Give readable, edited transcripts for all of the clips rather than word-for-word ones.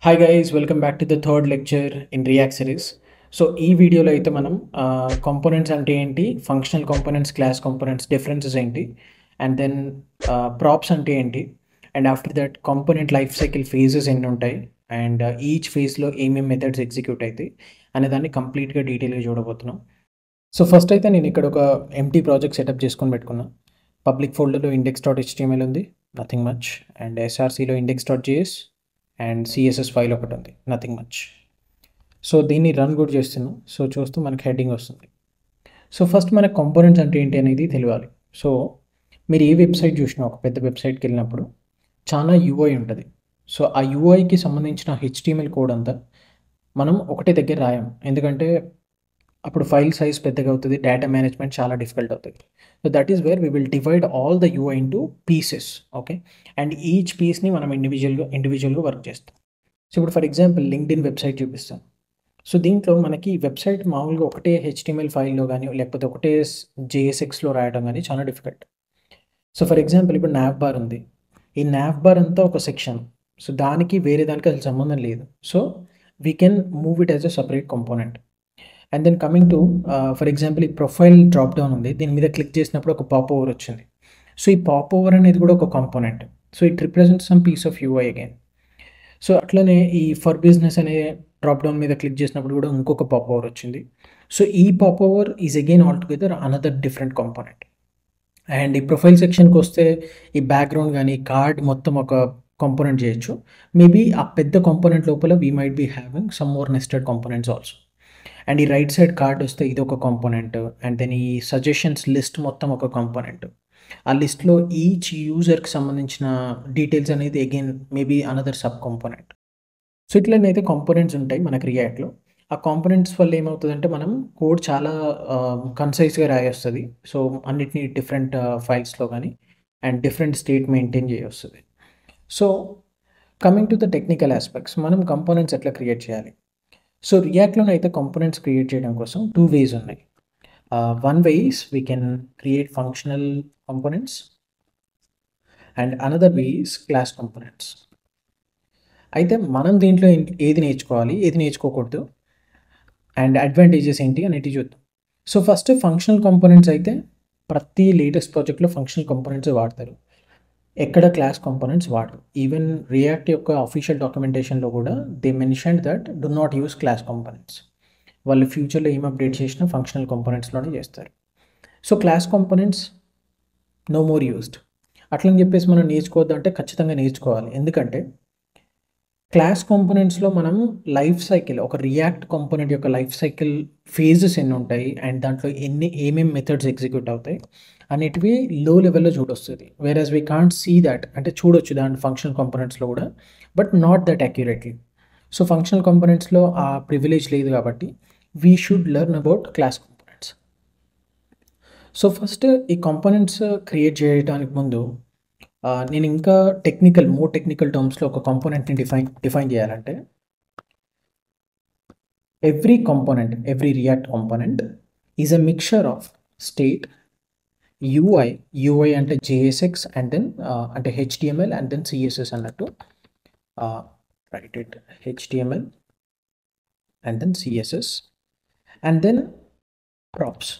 Hi guys, welcome back to the third lecture in React series. So ఈ వీడియోలో అయితే మనం కాంపోనెంట్స్ అంటే ఏంటి, functional components, class components differences ఏంటి, అండ్ దెన్ ప్రాప్స్ అంటే ఏంటి, and after that component life cycle phases ఎన్ని ఉంటాయి, అండ్ ఈచ్ ఫేజ్లో ఏమేమి మెథడ్స్ ఎగ్జిక్యూట్ అవుతాయి అనే దాన్ని కంప్లీట్గా డీటెయిల్గా చూడబోతున్నాం. సో ఫస్ట్ అయితే నేను ఇక్కడ ఒక ఎంటీ ప్రాజెక్ట్ సెటప్ చేసుకొని పెట్టుకున్నా. పబ్లిక్ ఫోల్డర్లో index.html ఉంది, నథింగ్ మచ్, అండ్ ఎస్ఆర్సీలో index.js అండ్ సిఎస్ఎస్ ఫైల్ ఒకటి ఉంది, నథింగ్ మచ్. సో దీన్ని రన్ కూడా చేస్తున్నాం. సో చూస్తూ మనకి హెడ్డింగ్ వస్తుంది. సో ఫస్ట్ మనకు కాంపోనెంట్స్ అంటే ఏంటి అనేది తెలియాలి. సో మీరు ఏ వెబ్సైట్ చూసినా, ఒక పెద్ద వెబ్సైట్కి వెళ్ళినప్పుడు చాలా యూఐ ఉంటుంది. సో ఆ యూఐకి సంబంధించిన హెచ్టిఎంఎల్ కోడ్ అంతా మనం ఒకటే దగ్గర రాయం, ఎందుకంటే అప్పుడు ఫైల్ సైజ్ పెద్దగా అవుతుంది, డేటా మేనేజ్మెంట్ చాలా డిఫికల్ట్ అవుతుంది. So that is where we will divide all the UI into pieces. Okay, and each పీస్ని మనం ఇండివిజువల్గా వర్క్ చేస్తాం. సో ఇప్పుడు ఫర్ ఎగ్జాంపుల్ లింక్డ్ఇన్ వెబ్సైట్ చూపిస్తాం. సో దీంట్లో మనకి వెబ్సైట్ మామూలుగా ఒకటే హెచ్టిఎంఎల్ ఫైల్లో కానీ లేకపోతే ఒకటే జేఎస్ఎక్స్లో రాయడం కానీ చాలా డిఫికల్ట్. సో ఫర్ ఎగ్జాంపుల్ ఇప్పుడు నావ్ బార్ ఉంది. ఈ నావ్ బార్ అంతా ఒక సెక్షన్. సో దానికి వేరే దానికి అసలు సంబంధం లేదు. So we can move it as a separate component. And then coming to for example ఈ ప్రొఫైల్ డ్రాప్ డౌన్ ఉంది, దీని మీద క్లిక్ చేసినప్పుడు ఒక పాప్ ఓవర్ వచ్చింది. సో ఈ పాప్ ఓవర్ అనేది కూడా ఒక component. So it represent some piece of UI again. So అట్లనే ఈ ఫర్ బిజినెస్ అనే డ్రాప్ డౌన్ మీద క్లిక్ చేసినప్పుడు కూడా ఇంకొక పాప్ ఓవర్ వచ్చింది. సో ఈ pop over is again all together another different component. And ఈ ప్రొఫైల్ సెక్షన్కి వస్తే ఈ బ్యాక్గ్రౌండ్ కానీ కార్డ్ మొత్తం ఒక కాంపోనెంట్ చేయొచ్చు. మేబీ ఆ పెద్ద కాంపోనెంట్ లోపల we might be having some more nested components also. And ఈ రైట్ సైడ్ కార్డ్ వస్తే ఇది ఒక కాంపోనెంట్. అండ్ దెన్ ఈ సజెషన్స్ లిస్ట్ మొత్తం ఒక కాంపోనెంట్. ఆ లిస్ట్లో ఈచ్ యూజర్కి సంబంధించిన డీటెయిల్స్ అనేది again maybe another sub component. So ఇట్లనైతే కాంపోనెంట్స్ ఉంటాయి మనకి రియాక్ట్లో. ఆ కాంపోనెంట్స్ వల్ల ఏమవుతుందంటే మనం కోడ్ చాలా కన్సైజ్గా రాయొస్తుంది. సో అన్నిటినీ డిఫరెంట్ ఫైల్స్లో కానీ అండ్ డిఫరెంట్ స్టేట్ మెయింటైన్ చేయొస్తుంది. So coming to the technical aspects, మనం కాంపోనెంట్స్ ఎట్లా క్రియేట్ చేయాలి? సో రియాక్ట్లోనే అయితే కాంపోనెంట్స్ క్రియేట్ చేయడం కోసం 2 ways ఉన్నాయి. One way is we can create functional components and another way is class components. అయితే మనం దీంట్లో ఏది నేర్చుకోవాలి, ఏది నేర్చుకోకూడదు, అండ్ అడ్వాంటేజెస్ ఏంటి అనేది చూద్దాం. సో ఫస్ట్ ఫంక్షనల్ కాంపోనెంట్స్ అయితే ప్రతి లేటెస్ట్ ప్రాజెక్ట్లో ఫంక్షనల్ కాంపోనెంట్స్ వాడతారు, ఎక్కడ క్లాస్ కాంపోనెంట్స్ వాడరు. ఈవెన్ రియాక్ట్ యొక్క అఫీషియల్ డాక్యుమెంటేషన్లో కూడా they mention that do not use class components. వాళ్ళు ఫ్యూచర్లో ఏం అప్డేట్ చేసినా ఫంక్షనల్ కాంపోనెంట్స్లోనే చేస్తారు. So class components no more used. అట్లని చెప్పేసి మనం నేర్చుకోవద్దు అంటే ఖచ్చితంగా నేర్చుకోవాలి. ఎందుకంటే క్లాస్ కాంపోనెంట్స్లో మనం లైఫ్ సైకిల్, ఒక రియాక్ట్ కాంపోనెంట్ యొక్క లైఫ్ సైకిల్ ఫేజెస్ ఎన్ని ఉంటాయి అండ్ దాంట్లో ఏమేమి మెథడ్స్ ఎగ్జిక్యూట్ అవుతాయి అనేటివి లో లెవెల్లో చూడొస్తుంది. Whereas we can't see that, అంటే చూడొచ్చు దాని ఫంక్షనల్ కాంపోనెంట్స్లో కూడా, but not that accurately. So functional కాంపోనెంట్స్లో ఆ ప్రివిలేజ్ లేదు కాబట్టి we should learn about class components. So first ఈ కాంపోనెంట్స్ క్రియేట్ చేయడానికి ముందు నేను ఇంకా మోర్ టెక్నికల్ టర్మ్స్లో ఒక కాంపోనెంట్ని డిఫైన్ చేయాలంటే every React component is a mixture of state, UI అంటే జేఎస్ఎక్స్ అండ్ దెన్ అంటే హెచ్టిఎంఎల్ అండ్ దెన్ సిఎస్ఎస్ అన్నట్టు, right it, HTML and then CSS and then props.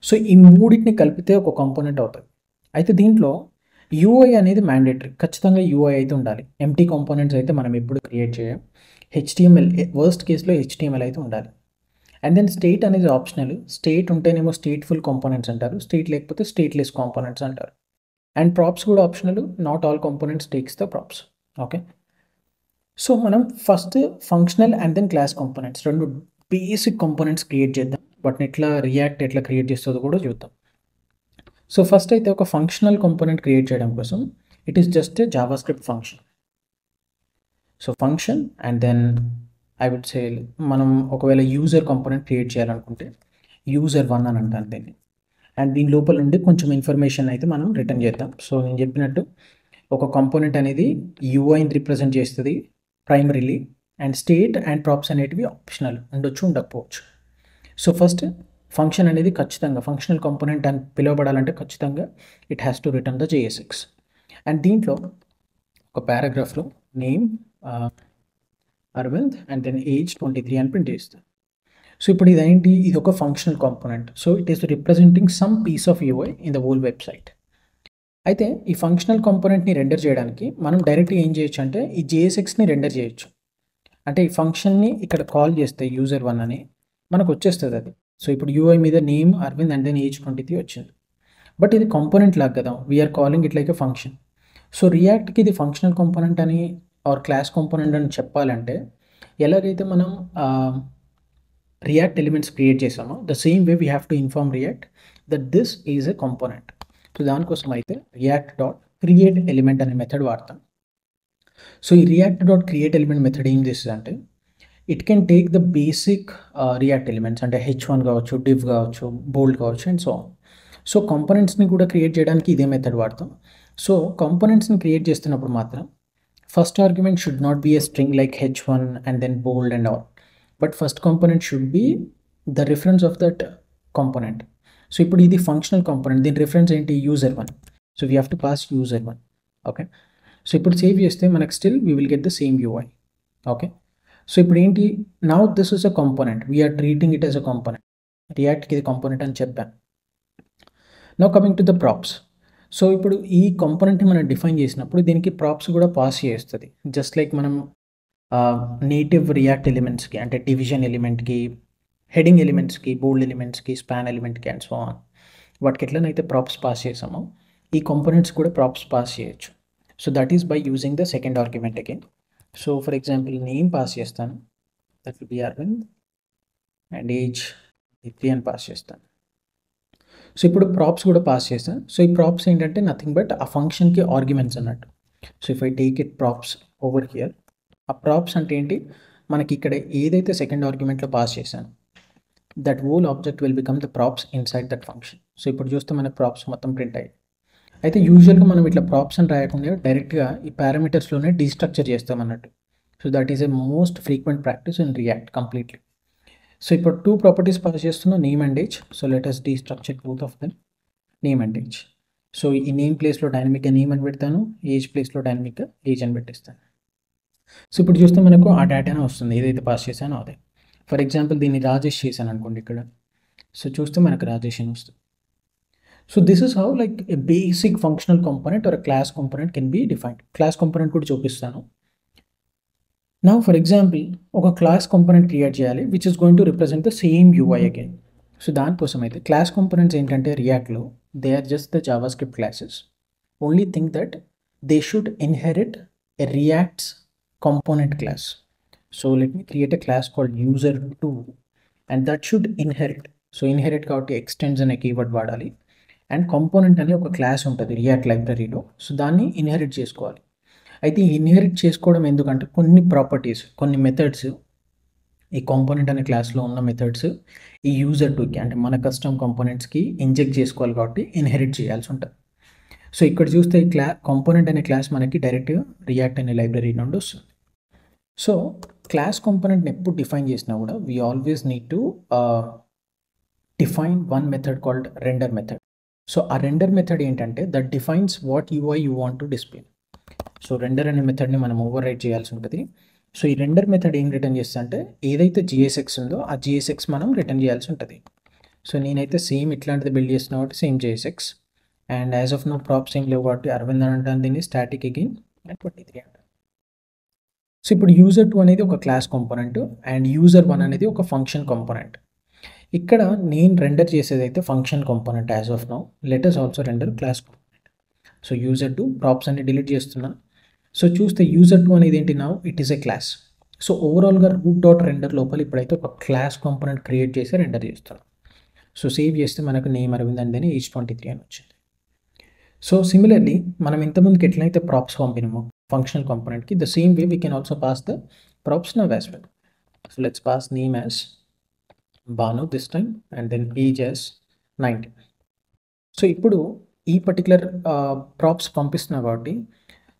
So ఈ మూడింటిని కలిపితే ఒక కాంపోనెంట్ అవుతుంది. అయితే దీంట్లో యూఐ అనేది మ్యాండేటరీ, ఖచ్చితంగా యూఐ అయితే ఉండాలి. ఎంటీ కాంపోనెంట్స్ అయితే మనం ఎప్పుడు క్రియేట్ చేయం. హెచ్టిఎంఎల్ వర్స్ట్ కేసులో హెచ్టిఎంఎల్ అయితే ఉండాలి. అండ్ దెన్ స్టేట్ అనేది ఆప్షనల్. స్టేట్ ఉంటేనేమో స్టేట్ఫుల్ కాంపోనెంట్స్ అంటారు, స్టేట్ లేకపోతే స్టేట్లెస్ కాంపోనెంట్స్ అంటారు. అండ్ ప్రాప్స్ కూడా optional, not all components takes the props. Okay, so మనం first functional and then class components, రెండు బేసిక్ కాంపోనెంట్స్ క్రియేట్ చేద్దాం. వాటిని రియాక్ట్ ఎట్లా క్రియేట్ చేస్తుందో కూడా చూద్దాం. సో ఫస్ట్ అయితే ఒక ఫంక్షనల్ కాంపోనెంట్ క్రియేట్ చేయడం కోసం it is just a JavaScript function. So function and then I would say మనం ఒకవేళ యూజర్ కాంపోనెంట్ క్రియేట్ చేయాలనుకుంటే user1 అని అంటాను దీన్ని. అండ్ దీని లోపల నుండి కొంచెం ఇన్ఫర్మేషన్ అయితే మనం రిటర్న్ చేద్దాం. సో నేను చెప్పినట్టు ఒక కాంపోనెంట్ అనేది యూఐని రిప్రజెంట్ చేస్తుంది primarily, and state and props అనేటివి ఆప్షనల్, ఉండొచ్చు ఉండకపోవచ్చు. సో ఫస్ట్ ఫంక్షన్ అనేది ఖచ్చితంగా ఫంక్షనల్ కాంపోనెంట్ అని పిలువబడాలంటే ఖచ్చితంగా it has to return the JSX. And దీంట్లో ఒక పారాగ్రాఫ్లో name Aravind and then age 23 అని ప్రింట్ చేస్తాను. సో ఇప్పుడు ఇదేంటి, ఇది ఒక functional component. So it is representing some piece of UI in the whole website. అయితే ఈ ఫంక్షనల్ కాంపోనెంట్ని రెండర్ చేయడానికి మనం డైరెక్ట్గా ఏం చేయొచ్చు అంటే ఈ JSXని రెండర్ చేయొచ్చు. అంటే ఈ ఫంక్షన్ని ఇక్కడ కాల్ చేస్తే user1 అని మనకు వచ్చేస్తుంది అది. సో ఇప్పుడు యూఐ మీద name Aravind and then age 23 వచ్చింది. బట్ ఇది కాంపోనెంట్ లాగా కదా, we are calling it like a function. So రియాక్ట్కి ఇది ఫంక్షనల్ కాంపోనెంట్ అని ఆర్ క్లాస్ కాంపోనెంట్ అని చెప్పాలంటే ఎలాగైతే మనం రియాక్ట్ ఎలిమెంట్స్ క్రియేట్ చేసామో the same way we have to inform React that this is a component. So దానికోసం అయితే రియాక్ట్ డాట్ క్రియేట్ ఎలిమెంట్ అనే మెథడ్ వాడతాం. సో ఈ React dot create element method ఏం చేస్తుంది అంటే it can take the basic react elements అంటే h1 కావచ్చు, div కావచ్చు, బోల్డ్ కావచ్చు అండ్ సో ఆన్. సో కాంపోనెంట్స్ని కూడా క్రియేట్ చేయడానికి ఇదే మెథడ్ వాడతాం. సో కాంపోనెంట్స్ని క్రియేట్ చేస్తున్నప్పుడు మాత్రం first argument should not be a string like h1 and then bold and all, but first component should be the reference of that component. So ఇప్పుడు ఇది functional component, దీని reference ఏంటి user1. So we have to pass user1. Okay, so ఇప్పుడు save చేస్తే మనకు still we will get the same UI. Okay, so ఇప్పుడు ఏంటి, now this is a component, we're treating it as a component. రియాక్ట్కి ఇది component అని చెప్పాను. Now coming to the props. So ఇప్పుడు ఈ కాంపోనెంట్ని మనం డిఫైన్ చేసినప్పుడు దీనికి ప్రాప్స్ కూడా పాస్ చేస్తుంది. జస్ట్ లైక్ మనం నేటివ్ రియాక్ట్ ఎలిమెంట్స్కి అంటే డివిజన్ ఎలిమెంట్కి, హెడింగ్ ఎలిమెంట్స్కి, బోల్డ్ ఎలిమెంట్స్కి, స్పాన్ ఎలిమెంట్కి అండ్ సో ఆన్ వాటికి ఎట్లనైతే ప్రాప్స్ పాస్ చేసామో ఈ కాంపోనెంట్స్ కూడా ప్రాప్స్ పాస్ చేయొచ్చు. So that is by using the second argument again. So for example name pass చేస్తాను, that will be Aravind and age 3 అని పాస్ చేస్తాను. సో ఇప్పుడు ప్రాప్స్ కూడా పాస్ చేస్తాను. సో ఈ ప్రాప్స్ ఏంటంటే నథింగ్ బట్ ఆ ఫంక్షన్కి ఆర్గ్యుమెంట్స్ అన్నట్టు. So if I take it props over here, ఆ ప్రాప్స్ అంటే ఏంటి, మనకి ఇక్కడ ఏదైతే సెకండ్ ఆర్గ్యుమెంట్లో పాస్ చేశాను that whole object will become the props inside that function. So ఇప్పుడు చూస్తే మనకి ప్రాప్స్ మొత్తం ప్రింట్ అయ్యాయి. అయితే యూజువల్గా మనం ఇట్లా ప్రాప్స్ అని రాయకుండా డైరెక్ట్గా ఈ పారామీటర్స్లోనే డీస్ట్రక్చర్ చేస్తాం అన్నట్టు. So that is a most frequent practice in react completely. So ఇప్పుడు 2 ప్రాపర్టీస్ పాస్ చేస్తున్నా, name and age. So let us డీస్ట్రక్చర్ both of them, name and age. So ఈ నేమ్ ప్లేస్లో డైనమిక్గా నేమ్ అని పెడతాను, ఏజ్ ప్లేస్లో డైనమిక్గా ఏజ్ అని పెట్టేస్తాను. సో ఇప్పుడు చూస్తే మనకు ఆ డేటానే వస్తుంది ఏదైతే పాస్ చేశానో అదే. ఫర్ ఎగ్జాంపుల్ దీన్ని రాజేష్ చేశాను అనుకోండి ఇక్కడ. సో చూస్తే మనకు రాజేష్ అని వస్తుంది. So this is how like a basic functional component or class component can be defined. Class component కూడా చూపిస్తాను. నౌ ఫర్ ఎగ్జాంపుల్ ఒక క్లాస్ కాంపోనెంట్ క్రియేట్ చేయాలి which is going to represent the same UI again. So దానికోసం అయితే class components ఏంటంటే రియాక్ట్లో they are just the JavaScript classes. Only think that they should inherit a React's component class. So let me create a class called user2 and that should inherit. So inherit కాబట్టి extends అనే keyword వాడాలి and component అనే ఒక class ఉంటుంది react లైబ్రరీలో. So దాన్ని inherit చేసుకోవాలి. అయితే ఈ ఇన్హెరిట్ చేసుకోవడం ఎందుకంటే కొన్ని ప్రాపర్టీస్, కొన్ని మెథడ్స్ ఈ కాంపోనెంట్ అనే క్లాస్లో ఉన్న మెథడ్స్ ఈ user2కి అంటే మన కస్టమ్ కాంపోనెంట్స్కి ఇంజెక్ట్ చేసుకోవాలి కాబట్టి ఇన్హెరిట్ చేయాల్సి ఉంటుంది. సో ఇక్కడ చూస్తే ఈ కాంపోనెంట్ అనే క్లాస్ మనకి డైరెక్ట్గా రియాక్ట్ అనే లైబ్రరీ నుండి వస్తుంది. సో క్లాస్ కాంపోనెంట్ని ఎప్పుడు డిఫైన్ చేసినా కూడా we always need to define one method called render method. So ఆ రెండర్ మెథడ్ ఏంటంటే that defines what UI you want to display. So render అనే మెథడ్ని మనం ఓవర్ రైట్ చేయాల్సి ఉంటుంది. సో ఈ రెండర్ మెథడ్ ఏం రిటర్న్ చేస్తా అంటే ఏదైతే JSX ఉందో ఆ JSX మనం రిటర్న్ చేయాల్సి ఉంటుంది. సో నేనైతే సేమ్ ఇట్లాంటిది బిల్డ్ చేస్తున్నా కాబట్టి same JSX and as of no props ఏం లేవు కాబట్టి అరవింద్ అని అంటాను, దీన్ని స్టాటిక్ అగైన్ అండ్ 23 అంటాను. సో ఇప్పుడు user2 అనేది ఒక క్లాస్ కాంపోనెంట్ అండ్ user1 అనేది ఒక ఫంక్షన్ కాంపోనెంట్. ఇక్కడ నేను రెండర్ చేసేది అయితే function component as of now. Let us also render class component. So user2 props అన్ని డిలీట్ చేస్తున్నాను. సో చూస్తే user2 అనేది ఏంటి, now it is a class. So ఓవరాల్గా రూట్ డాట్ రెండర్ లోపల ఇప్పుడైతే ఒక క్లాస్ కాంపోనెంట్ క్రియేట్ చేసి రెండర్ చేస్తున్నాను. సో సేవ్ చేస్తే మనకు నేమ్ అరవింద్ అండ్ ఏజ్ 23 అని వచ్చింది. సో సిమిలర్లీ మనం ఇంతకుముందుకు ఎట్లయితే ప్రాప్స్ పంపినామో ఫంక్షనల్ కాంపోనెంట్కి the same way we can also pass the props now as well. So let's pass name as Banu this time and then age as 19. సో ఇప్పుడు ఈ పర్టికులర్ ప్రాప్స్ పంపిస్తున్నా కాబట్టి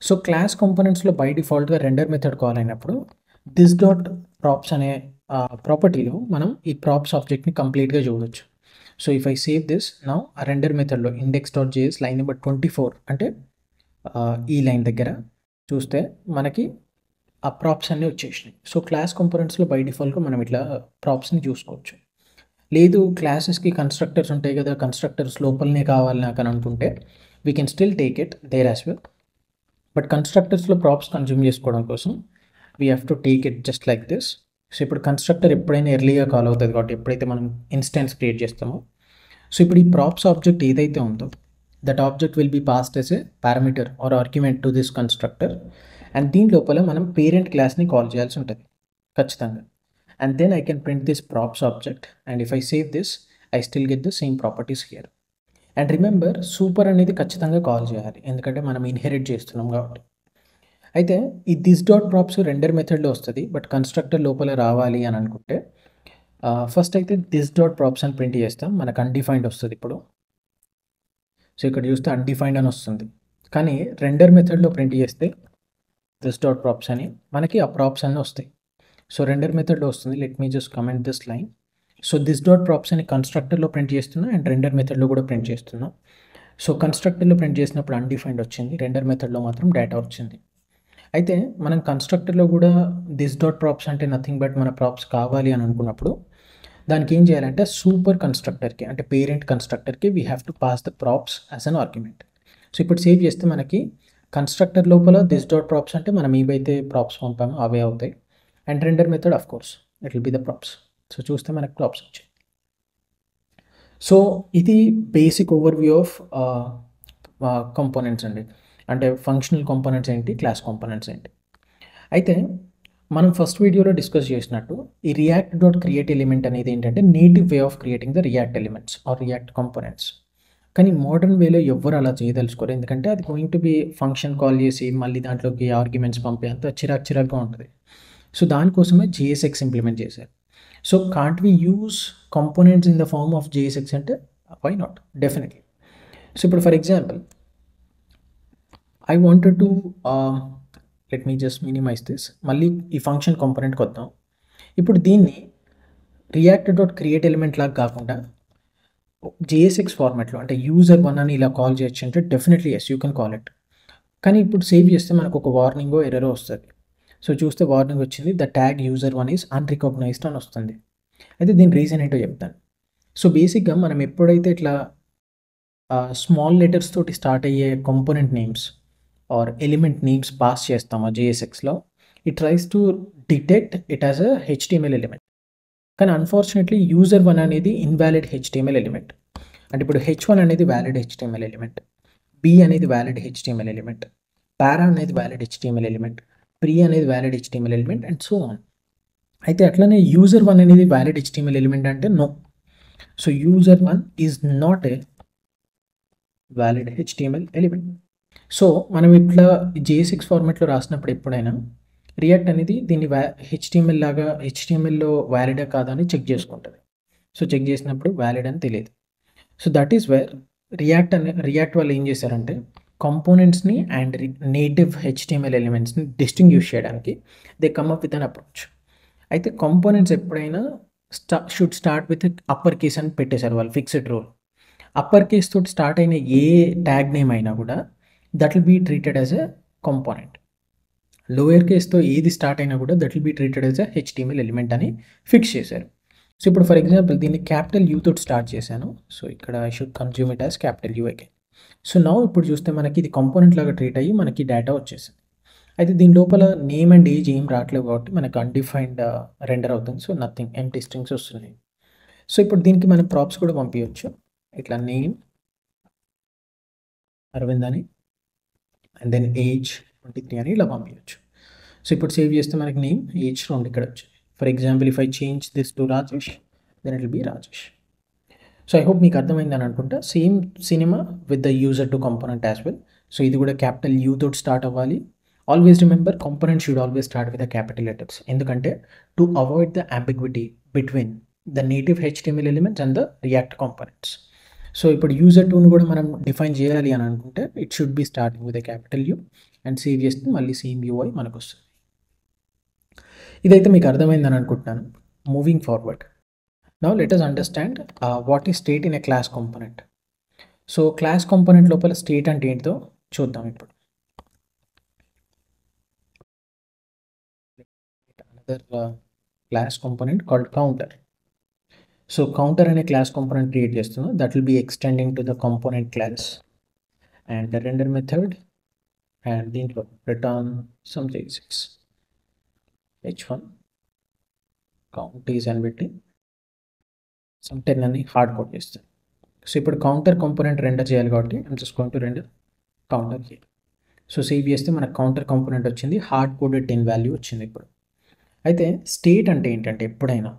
సో క్లాస్ కాంపోనెంట్స్లో బై డిఫాల్ట్గా render method call అయినప్పుడు this dot props అనే ప్రాపర్టీలో మనం ఈ ప్రాప్స్ ఆబ్జెక్ట్ని కంప్లీట్గా చూడవచ్చు. So if I save this now ఆ రెండర్ మెథడ్లో index.js లైన్ నెంబర్ 24 అంటే ఈ లైన్ దగ్గర చూస్తే మనకి ఆ ప్రాప్స్ అన్నీ వచ్చేసినాయి. సో క్లాస్ కాంపోనెంట్స్లో బై డిఫాల్ట్గా మనం ఇట్లా ప్రాప్స్ని చూసుకోవచ్చు. లేదు క్లాసెస్కి కన్స్ట్రక్టర్స్ ఉంటాయి కదా, కన్స్ట్రక్టర్స్ లోపలనే కావాలి నాకు అని అనుకుంటే we can still take it there as well. But కన్స్ట్రక్టర్స్లో ప్రాప్స్ కన్జ్యూమ్ చేసుకోవడం కోసం we have to take it just like this. So ఇప్పుడు కన్స్ట్రక్టర్ ఎప్పుడైనా ఎర్లీగా కాల్ అవుతుంది కాబట్టి ఎప్పుడైతే మనం ఇన్స్టెన్స్ క్రియేట్ చేస్తామో, సో ఇప్పుడు ఈ ప్రాప్స్ ఆబ్జెక్ట్ ఏదైతే ఉందో that object will be passed as a parameter or argument to this constructor. And దీని లోపల మనం పేరెంట్ క్లాస్ని కాల్ చేయాల్సి ఉంటుంది ఖచ్చితంగా. And then I can print this props object, and if I save this I still get the same properties here. And remember super అనేది ఖచ్చితంగా call చేయాలి ఎందుకంటే మనం ఇన్హెరిట్ చేస్తున్నాం కాబట్టి. అయితే ఈ దిస్ డాట్ ప్రాప్స్ రెండర్ మెథడ్లో వస్తుంది, బట్ కన్స్ట్రక్టర్ లోపల రావాలి అని అనుకుంటే ఫస్ట్ అయితే దిస్ డాట్ ప్రాప్స్ అని ప్రింట్ చేస్తాం. మనకు అన్డిఫైన్డ్ వస్తుంది ఇప్పుడు. సో ఇక్కడ చూస్తే అన్డిఫైన్డ్ అని వస్తుంది, కానీ రెండర్ మెథడ్లో ప్రింట్ చేస్తే దిస్ డాట్ ప్రాప్స్ అని మనకి ఆ ప్రాప్స్ అన్నీ వస్తాయి. సో రెండర్ మెథడ్లో వస్తుంది. Let me just comment this line. So this dot props అని కన్స్ట్రక్టర్లో ప్రింట్ చేస్తున్నా అండ్ రెండర్ మెథడ్లో కూడా ప్రింట్ చేస్తున్నా. సో కన్స్ట్రక్టర్లో ప్రింట్ చేసినప్పుడు అన్డిఫైన్డ్ వచ్చింది, రెండర్ మెథడ్లో మాత్రం డేటా వచ్చింది. అయితే మనం కన్స్ట్రక్టర్లో కూడా దిస్ డాట్ ప్రాప్స్ అంటే నథింగ్ బట్ మన ప్రాప్స్ కావాలి అని అనుకున్నప్పుడు దానికి ఏం చేయాలంటే సూపర్ కన్స్ట్రక్టర్కి అంటే పేరెంట్ కన్స్ట్రక్టర్కి we have to pass the props as an argument. So ఇప్పుడు సేవ్ చేస్తే మనకి కన్స్ట్రక్టర్ లోపల దిస్ డాట్ ప్రాప్స్ అంటే మనం ఏవైతే ప్రాప్స్ పంపామో అవే అవుతాయి. And render method of course it will be the props. So చూస్తే మనకు ప్రాప్స్ వచ్చాయి. సో ఇది బేసిక్ ఓవర్వ్యూ ఆఫ్ కాంపోనెంట్స్ అండి. అంటే ఫంక్షనల్ కాంపోనెంట్స్ ఏంటి, క్లాస్ కాంపోనెంట్స్ ఏంటి. అయితే మనం ఫస్ట్ వీడియోలో డిస్కస్ చేసినట్టు ఈ రియాక్ట్ డాట్ క్రియేట్ ఎలిమెంట్ అనేది ఏంటంటే native way of creating the React elements or React components. కానీ మోడర్న్ వేలో ఎవ్వరు అలా చేయదలుచుకోరు, ఎందుకంటే అది going to be function call చేసి మళ్ళీ దాంట్లోకి ఆర్గ్యుమెంట్స్ పంపేంత చిరాక్గా ఉంటుంది. సో దానికోసమే JSX ఇంప్లిమెంట్ చేశారు. So can't we use components in the form of JSX అంటే వై నాట్, డెఫినెట్లీ. సో ఇప్పుడు for example I wanted to let me just minimize this. మళ్ళీ ఈ ఫంక్షన్ కాంపోనెంట్కి వద్దాం. ఇప్పుడు దీన్ని రియాక్ట్ డాట్ క్రియేట్ ఎలిమెంట్ లాగా కాకుండా JSX ఫార్మాట్లో అంటే user1 అని ఇలా కాల్ చేయొచ్చు అంటే definitely as you can call it. కానీ ఇప్పుడు సేవ్ చేస్తే మనకు ఒక వార్నింగో ఎర్రరో వస్తుంది. సో చూస్తే వార్నింగ్ వచ్చింది the tag user1 is unrecognised అని వస్తుంది. అయితే దీని రీజన్ ఏంటో చెప్తాను. సో బేసిక్గా మనం ఎప్పుడైతే ఇట్లా స్మాల్ లెటర్స్ తోటి స్టార్ట్ అయ్యే component names or element names pass చేస్తామో JSXలో, it tries to detect it as a HTML element. కానీ అన్ఫార్చునేట్లీ user1 అనేది ఇన్వాలిడ్ HTML ఎలిమెంట్. అంటే ఇప్పుడు h1 అనేది వ్యాలిడ్ HTML ఎలిమెంట్, b అనేది వ్యాలిడ్ HTML ఎలిమెంట్, para అనేది వ్యాలిడ్ HTML ఎలిమెంట్, pre అనేది valid HTML element and so on. అయితే అట్లనే user1 అనేది వ్యాలిడ్ HTML ఎలిమెంట్ అంటే no. So user1 is not a valid HTML element. So మనం ఇట్లా JSX ఫార్మాట్లో రాసినప్పుడు ఎప్పుడైనా రియాక్ట్ అనేది దీన్ని HTML లాగా HTMLలో వ్యాలిడా కాదా అని చెక్ చేసుకుంటుంది. సో చెక్ చేసినప్పుడు వ్యాలిడ్ అని తెలియదు. So that is where React వాళ్ళు ఏం చేశారంటే కాంపోనెంట్స్ని అండ్ నేటివ్ HTML ఎలిమెంట్స్ని డిస్టింగ్విష్ చేయడానికి they come up with an approach. అయితే కాంపోనెంట్స్ ఎప్పుడైనా should start with upper case అని పెట్టేశారు వాళ్ళు, ఫిక్స్డ్ రూల్. అప్పర్ కేస్ తోటి స్టార్ట్ అయిన ఏ ట్యాగ్ నేమ్ అయినా కూడా that will be treated as a component. Lower కేస్తో ఏది స్టార్ట్ అయినా కూడా that will be treated as a HTML element అని ఫిక్స్ చేశారు. సో ఇప్పుడు ఫర్ ఎగ్జాంపుల్ దీన్ని క్యాపిటల్ U తోటి స్టార్ట్ చేశాను. సో ఇక్కడ I should consume it as capital U again. So now ఇప్పుడు చూస్తే మనకి ఇది కాంపోనెంట్ లాగా ట్రీట్ అయ్యి మనకి డేటా వచ్చేసింది. అయితే దీని లోపల నేమ్ అండ్ ఏజ్ ఏం రావట్లేదు కాబట్టి మనకు అన్డిఫైన్డ్ రెండర్ అవుతుంది. సో నథింగ్, ఎంప్టీ స్ట్రింగ్స్ వస్తున్నాయి. సో ఇప్పుడు దీనికి మనం ప్రాప్స్ కూడా పంపించవచ్చు. ఇట్లా నేమ్ అరవింద్ అని అండ్ దెన్ ఏజ్ 23 అని ఇలా పంపించవచ్చు. సో ఇప్పుడు సేవ్ చేస్తే మనకి నేమ్ ఏజ్ 2 ఇక్కడ వచ్చాయి. For example if I change this to Rajesh then it will be Rajesh. So I hope మీకు అర్థమైందని అనుకుంటా. Same cinema with the user two component as well. So ఇది కూడా క్యాపిటల్ U తోటి స్టార్ట్ అవ్వాలి. Always remember component should always start with the capital letters, ఎందుకంటే to avoid the ambiguity between the native HTML elements and the React components. So ఇప్పుడు user2ని కూడా మనం define చేయాలి అని అనుకుంటే it should be starting with capital U and save చేస్తే మళ్ళీ సేమ్ UI మనకు వస్తుంది. ఇదైతే మీకు అర్థమైందని అనుకుంటున్నాను. Moving forward, now let us understand what is state in a class component. So class component లోపల స్టేట్ అంటే ఏంటో చూద్దాం ఇప్పుడు. another class component called counter. So counter and a class component create చేస్తున్నాం, that will be extending to the component class and the render method and దీంట్లో return some basics h1 count is అని పెట్టి some 10 అని hard code చేస్తాను. So ఇప్పుడు counter component render చేయాలి కాబట్టి I'm just going to render counter here. So save చేస్తే మనకు కౌంటర్ కాంపోనెంట్ వచ్చింది, హార్డ్ కోడెడ్ 10 వాల్యూ వచ్చింది. ఇప్పుడు అయితే స్టేట్ అంటే ఏంటంటే ఎప్పుడైనా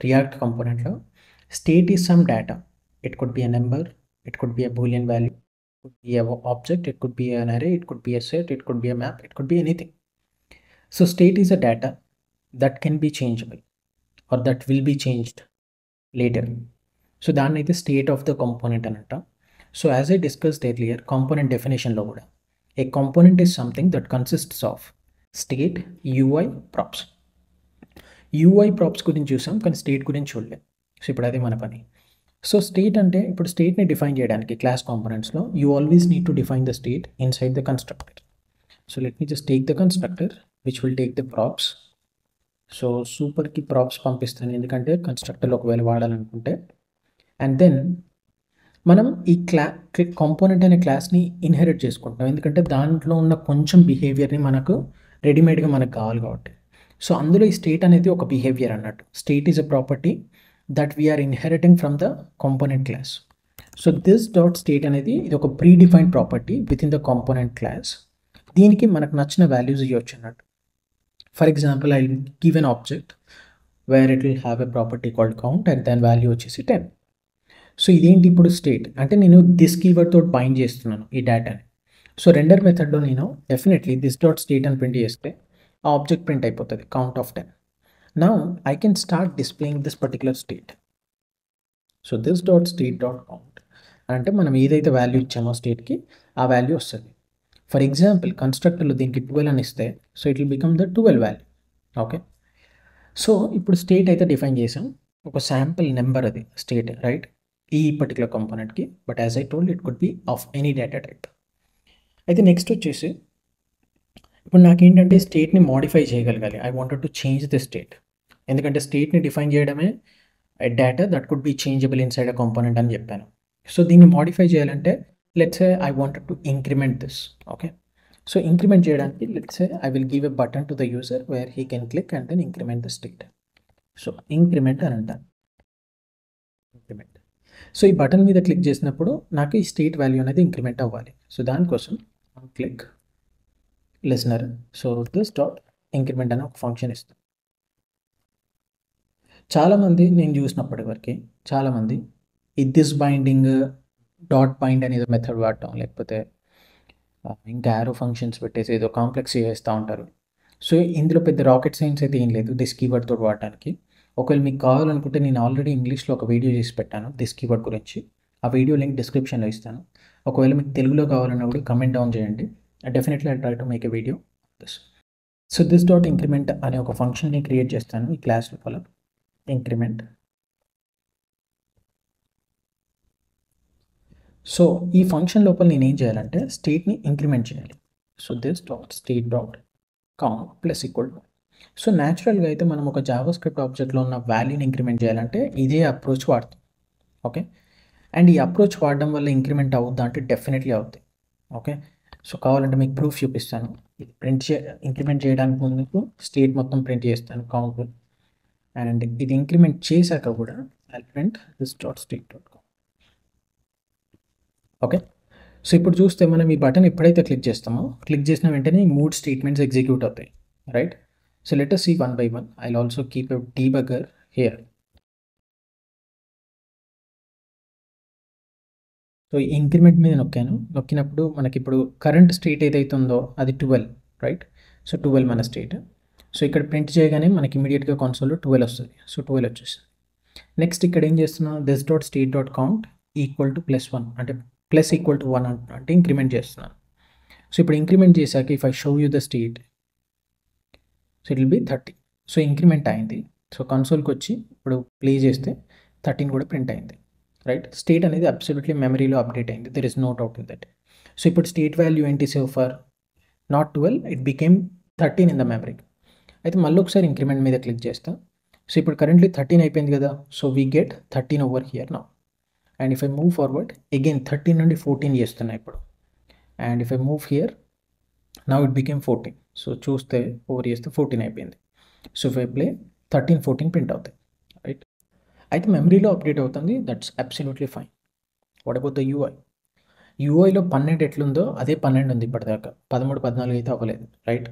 రియాక్ట్ కాంపోనెంట్లో state is some data. It could be a number, it could be a boolean value, it could be a object, it could be an array, it could be a set, it could be a map, it could be anything. So state is a data that can be changeable or that will be changed later. So దాన్ని అయితే state of the component అని అంటాం. So as I discussed earlier, component డెఫినేషన్లో కూడా a component is something that consists of state, UI, props. UI props గురించి చూసాం కానీ state గురించి చూడలేదు. సో ఇప్పుడు అదే మన పని. సో స్టేట్ అంటే ఇప్పుడు స్టేట్ని డిఫైన్ చేయడానికి క్లాస్ కాంపోనెంట్స్లో you always need to define the state inside the constructor. So let me just take the constructor which will take the props. So సూపర్కి ప్రాప్స్ పంపిస్తాను ఎందుకంటే కన్స్ట్రక్టర్లో ఒకవేళ వాడాలనుకుంటే. అండ్ దెన్ మనం ఈ కాంపోనెంట్ అనే క్లాస్ని ఇన్హెరిట్ చేసుకుంటాం ఎందుకంటే దాంట్లో ఉన్న కొంచెం బిహేవియర్ని మనకు రెడీమేడ్గా మనకు కావాలి కాబట్టి. సో అందులో ఈ స్టేట్ అనేది ఒక బిహేవియర్ అన్నట్టు. State is a property that we are inheriting from the component class. So this dot state అనేది ఇది ఒక predefined property within the component class. దీనికి మనకు నచ్చిన వాల్యూస్ ఇవ్వచ్చు అన్నట్టు. For example I give an object where it will have a property called count and then value వచ్చేసి 10. So ఇదేంటి ఇప్పుడు స్టేట్ అంటే నేను దిస్ కీవర్డ్ తోటి బైండ్ చేస్తున్నాను ఈ డేటాని. సో రెండర్ మెథడ్లో నేను డెఫినెట్లీ దిస్ డాట్ స్టేట్ అని ప్రింట్ చేస్తే ఆ ఆబ్జెక్ట్ ప్రింట్ అయిపోతుంది count of 10. Now I can start displaying this particular state. So this dot state dot count అంటే మనం ఏదైతే వాల్యూ ఇచ్చామో స్టేట్కి ఆ వాల్యూ వస్తుంది. ఫర్ ఎగ్జాంపుల్ కన్స్ట్రక్టర్లో దీనికి 12 అని ఇస్తే so it will become the 12 value. Okay, so ఇప్పుడు స్టేట్ అయితే డిఫైన్ చేసాం, ఒక శాంపుల్ నెంబర్ అది స్టేట్, రైట్, ఈ పర్టికులర్ కాంపోనెంట్కి. But as I told it could be of any data type. అయితే నెక్స్ట్ వచ్చేసి ఇప్పుడు నాకేంటంటే స్టేట్ని మోడిఫై చేయగలగాలి. I wanted to change the state ఎందుకంటే స్టేట్ని డిఫైన్ చేయడమే data that could be changeable inside a component అని చెప్పాను. సో దీన్ని మోడిఫై చేయాలంటే let's say I wanted to increment this. Okay, so increment చేయడానికి let's say I will give a button to the user where he can click and then increment the state. So increment అని అంటాను, increment. So ఈ button మీద click చేసినప్పుడు నాకు ఈ state value అనేది increment అవ్వాలి. సో దానికోసం click listener, so this dot increment అనే ఒక ఫంక్షన్ ఇస్తాను. చాలామంది నేను చూసినప్పటి వరకు చాలామంది ఈ దిస్ బైండింగ్, డాట్ బైండ్ అనేది మెథడ్ వాడటం, లేకపోతే ఇంకా యారో ఫంక్షన్స్ పెట్టేసి ఏదో కాంప్లెక్స్ చేస్తూ ఉంటారు. సో ఇందులో పెద్ద రాకెట్ సైన్స్ అయితే ఏం లేదు దిస్ కీవర్డ్ తోటి వాడటానికి. ఒకవేళ మీకు కావాలనుకుంటే నేను ఆల్రెడీ ఇంగ్లీష్లో ఒక వీడియో చేసి పెట్టాను దిస్ కీవర్డ్ గురించి. ఆ వీడియో లింక్ డిస్క్రిప్షన్లో ఇస్తాను. ఒకవేళ మీకు తెలుగులో కావాలన్నా కూడా కమెంట్ డౌన్ చేయండి. Definitely I try to make a video this. So this dot increment అనే ఒక ఫంక్షన్ని క్రియేట్ చేస్తాను ఈ క్లాస్ లోపల. ఇంక్రిమెంట్. సో ఈ ఫంక్షన్ లోపల నేను ఏం చేయాలంటే స్టేట్ని ఇంక్రిమెంట్ చేయాలి. So this dot state dot count plus equal to. So న్యాచురల్గా అయితే మనం ఒక జావాస్క్రిప్ట్ ఆబ్జెక్ట్లో ఉన్న వాల్యూని ఇంక్రిమెంట్ చేయాలంటే ఇదే అప్రోచ్ వాడతాం. ఓకే, అండ్ ఈ అప్రోచ్ వాడడం వల్ల ఇంక్రిమెంట్ అవుద్దా అంటే డెఫినెట్లీ అవుతాయి. ఓకే, సో కావాలంటే మీకు ప్రూఫ్ చూపిస్తాను. ఇది ఇంక్రిమెంట్ చేయడానికి ముందుకు స్టేట్ మొత్తం ప్రింట్ చేస్తాను కౌంట్. అండ్ ఇది ఇంక్రిమెంట్ చేశాక కూడా I print this dot state dot count. Okay, so ఇప్పుడు చూస్తే మనం ఈ బటన్ ఎప్పుడైతే క్లిక్ చేస్తామో క్లిక్ చేసిన వెంటనే ఈ 3 స్టేట్మెంట్స్ ఎగ్జిక్యూట్ అవుతాయి, right. So let us see one by one. I'll also keep a debugger here. So ఈ ఇంక్రిమెంట్ మీద నొక్కినప్పుడు మనకి ఇప్పుడు కరెంట్ స్టేట్ ఏదైతే ఉందో అది 12, రైట్. సో 12 మన స్టేట్. సో ఇక్కడ ప్రింట్ చేయగానే మనకి ఇమీడియట్గా కన్సోల్లో 12 వస్తుంది. సో 12 వచ్చేస్తుంది. నెక్స్ట్ ఇక్కడ ఏం చేస్తున్నాం, this dot state dot count equal to +1 అంటే ప్లస్ ఈక్వల్ టు 1 అంటే ఇంక్రిమెంట్ చేస్తున్నాను. సో ఇప్పుడు ఇంక్రిమెంట్ చేశాక if I show you the state so it will be 30. So increment అయింది. సో కన్సోల్కి వచ్చి ఇప్పుడు ప్లే చేస్తే 13 కూడా ప్రింట్ అయింది, రైట్. స్టేట్ అనేది అబ్సల్యూట్లీ మెమరీలో అప్డేట్ అయింది, there is no doubt in that. So ఇప్పుడు స్టేట్ వాల్యూ ఏంటి, so for not 12 it became 13 in the memory. అయితే మళ్ళీ ఒకసారి ఇంక్రిమెంట్ మీద క్లిక్ చేస్తా. సో ఇప్పుడు కరెంట్లీ 13 అయిపోయింది కదా, so we get 13 over here now. And if I move forward again 13 నుండి 14 చేస్తున్నా ఇప్పుడు. And if I move here now it became 14. So చూస్తే ఓవర్ చేస్తే 14 అయిపోయింది. So if I play 13, 14 print అవుతాయి, రైట్. అయితే మెమరీలో అప్డేట్ అవుతుంది, that's absolutely fine. What about the UI? యూఐలో 12 ఎట్లుందో అదే 12 ఉంది ఇప్పటిదాకా, 13, 14 అయితే అవ్వలేదు, రైట్.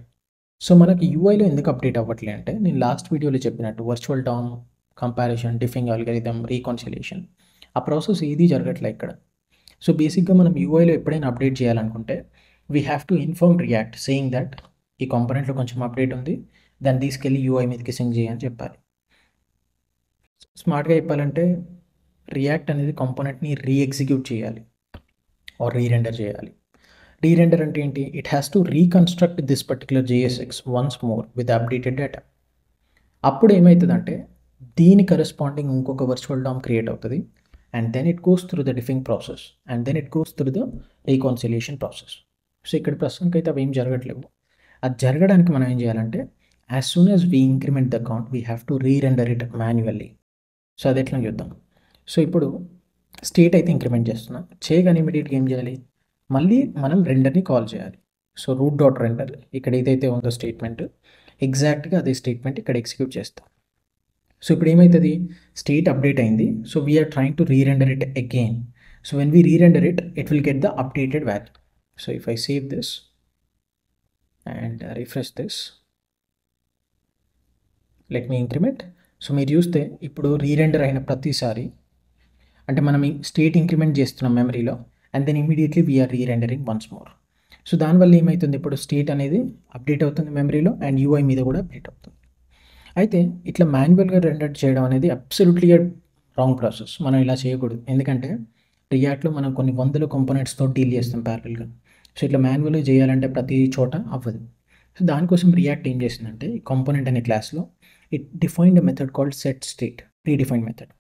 సో మనకి యూఐలో ఎందుకు అప్డేట్ అవ్వట్లే అంటే, నేను లాస్ట్ వీడియోలో చెప్పినట్టు virtual DOM, comparison, diffing algorithm, reconciliation, ఆ ప్రాసెస్ ఏది జరగట్లే ఇక్కడ. సో బేసిక్గా మనం యూఐలో ఎప్పుడైనా అప్డేట్ చేయాలనుకుంటే we have to inform react saying that ఈ కాంపోనెంట్లో కొంచెం అప్డేట్ ఉంది, దాన్ని తీసుకెళ్ళి యూఐ మీదకి సింక్ చేయని చెప్పాలి. స్మార్ట్గా చెప్పాలంటే రియాక్ట్ అనేది కాంపోనెంట్ని రీఎగ్జిక్యూట్ చేయాలి ఆర్ రీరెండర్ చేయాలి. రీరెండర్ అంటే ఏంటి? It has to reconstruct this particular JSX once more with updated data. అప్పుడు ఏమవుతుందంటే దీని కరెస్పాండింగ్ ఇంకొక వర్చువల్ డామ్ క్రియేట్ అవుతుంది, and then it goes through the diffing process, and then it goes through the reconciliation process. So ఇక్కడ ప్రస్తుతానికి అయితే అవి ఏం జరగట్లేవు. అది జరగడానికి మనం ఏం చేయాలంటే as soon as we increment the count we have to rerender it manually. So అది ఎట్లా చూద్దాం. సో ఇప్పుడు స్టేట్ అయితే ఇంక్రిమెంట్ చేస్తున్నా, చేయగానే ఇమీడియట్గా ఏం చేయాలి, మళ్ళీ మనం రెండర్ని కాల్ చేయాలి. సో రూట్ డాట్ రెండర్, ఇక్కడ ఏదైతే ఉందో స్టేట్మెంట్ ఎగ్జాక్ట్గా అదే స్టేట్మెంట్ ఇక్కడ ఎగ్జిక్యూట్ చేస్తాం. సో ఇప్పుడు ఏమవుతుంది, స్టేట్ అప్డేట్ అయింది, so we're trying to rerender it again. So when we rerender it, it will get the updated value. So if I save this and refresh this, let me increment. So మీరు చూస్తే ఇప్పుడు రీరెండర్ అయిన ప్రతిసారి అంటే మనం state increment చేస్తున్నాం మెమరీలో, and then immediately we're rerendering once more. So దానివల్ల ఏమవుతుంది, ఇప్పుడు స్టేట్ అనేది అప్డేట్ అవుతుంది మెమరీలో, అండ్ యూఐ మీద కూడా అప్డేట్ అవుతుంది. అయితే ఇట్లా మాన్యువల్గా రెండర్ చేయడం అనేది అబ్సల్యూట్లీగా రాంగ్ ప్రాసెస్. మనం ఇలా చేయకూడదు, ఎందుకంటే రియాక్ట్లో మనం కొన్ని వందల కాంపోనెంట్స్తో డీల్ చేస్తాం ప్యారలల్గా. సో ఇట్లా మాన్యువల్గా చేయాలంటే ప్రతి చోట అవ్వదు. సో దానికోసం రియాక్ట్ ఏం చేసిందంటే ఈ కాంపోనెంట్ అనే క్లాస్లో it defined a method called set state, predefined method.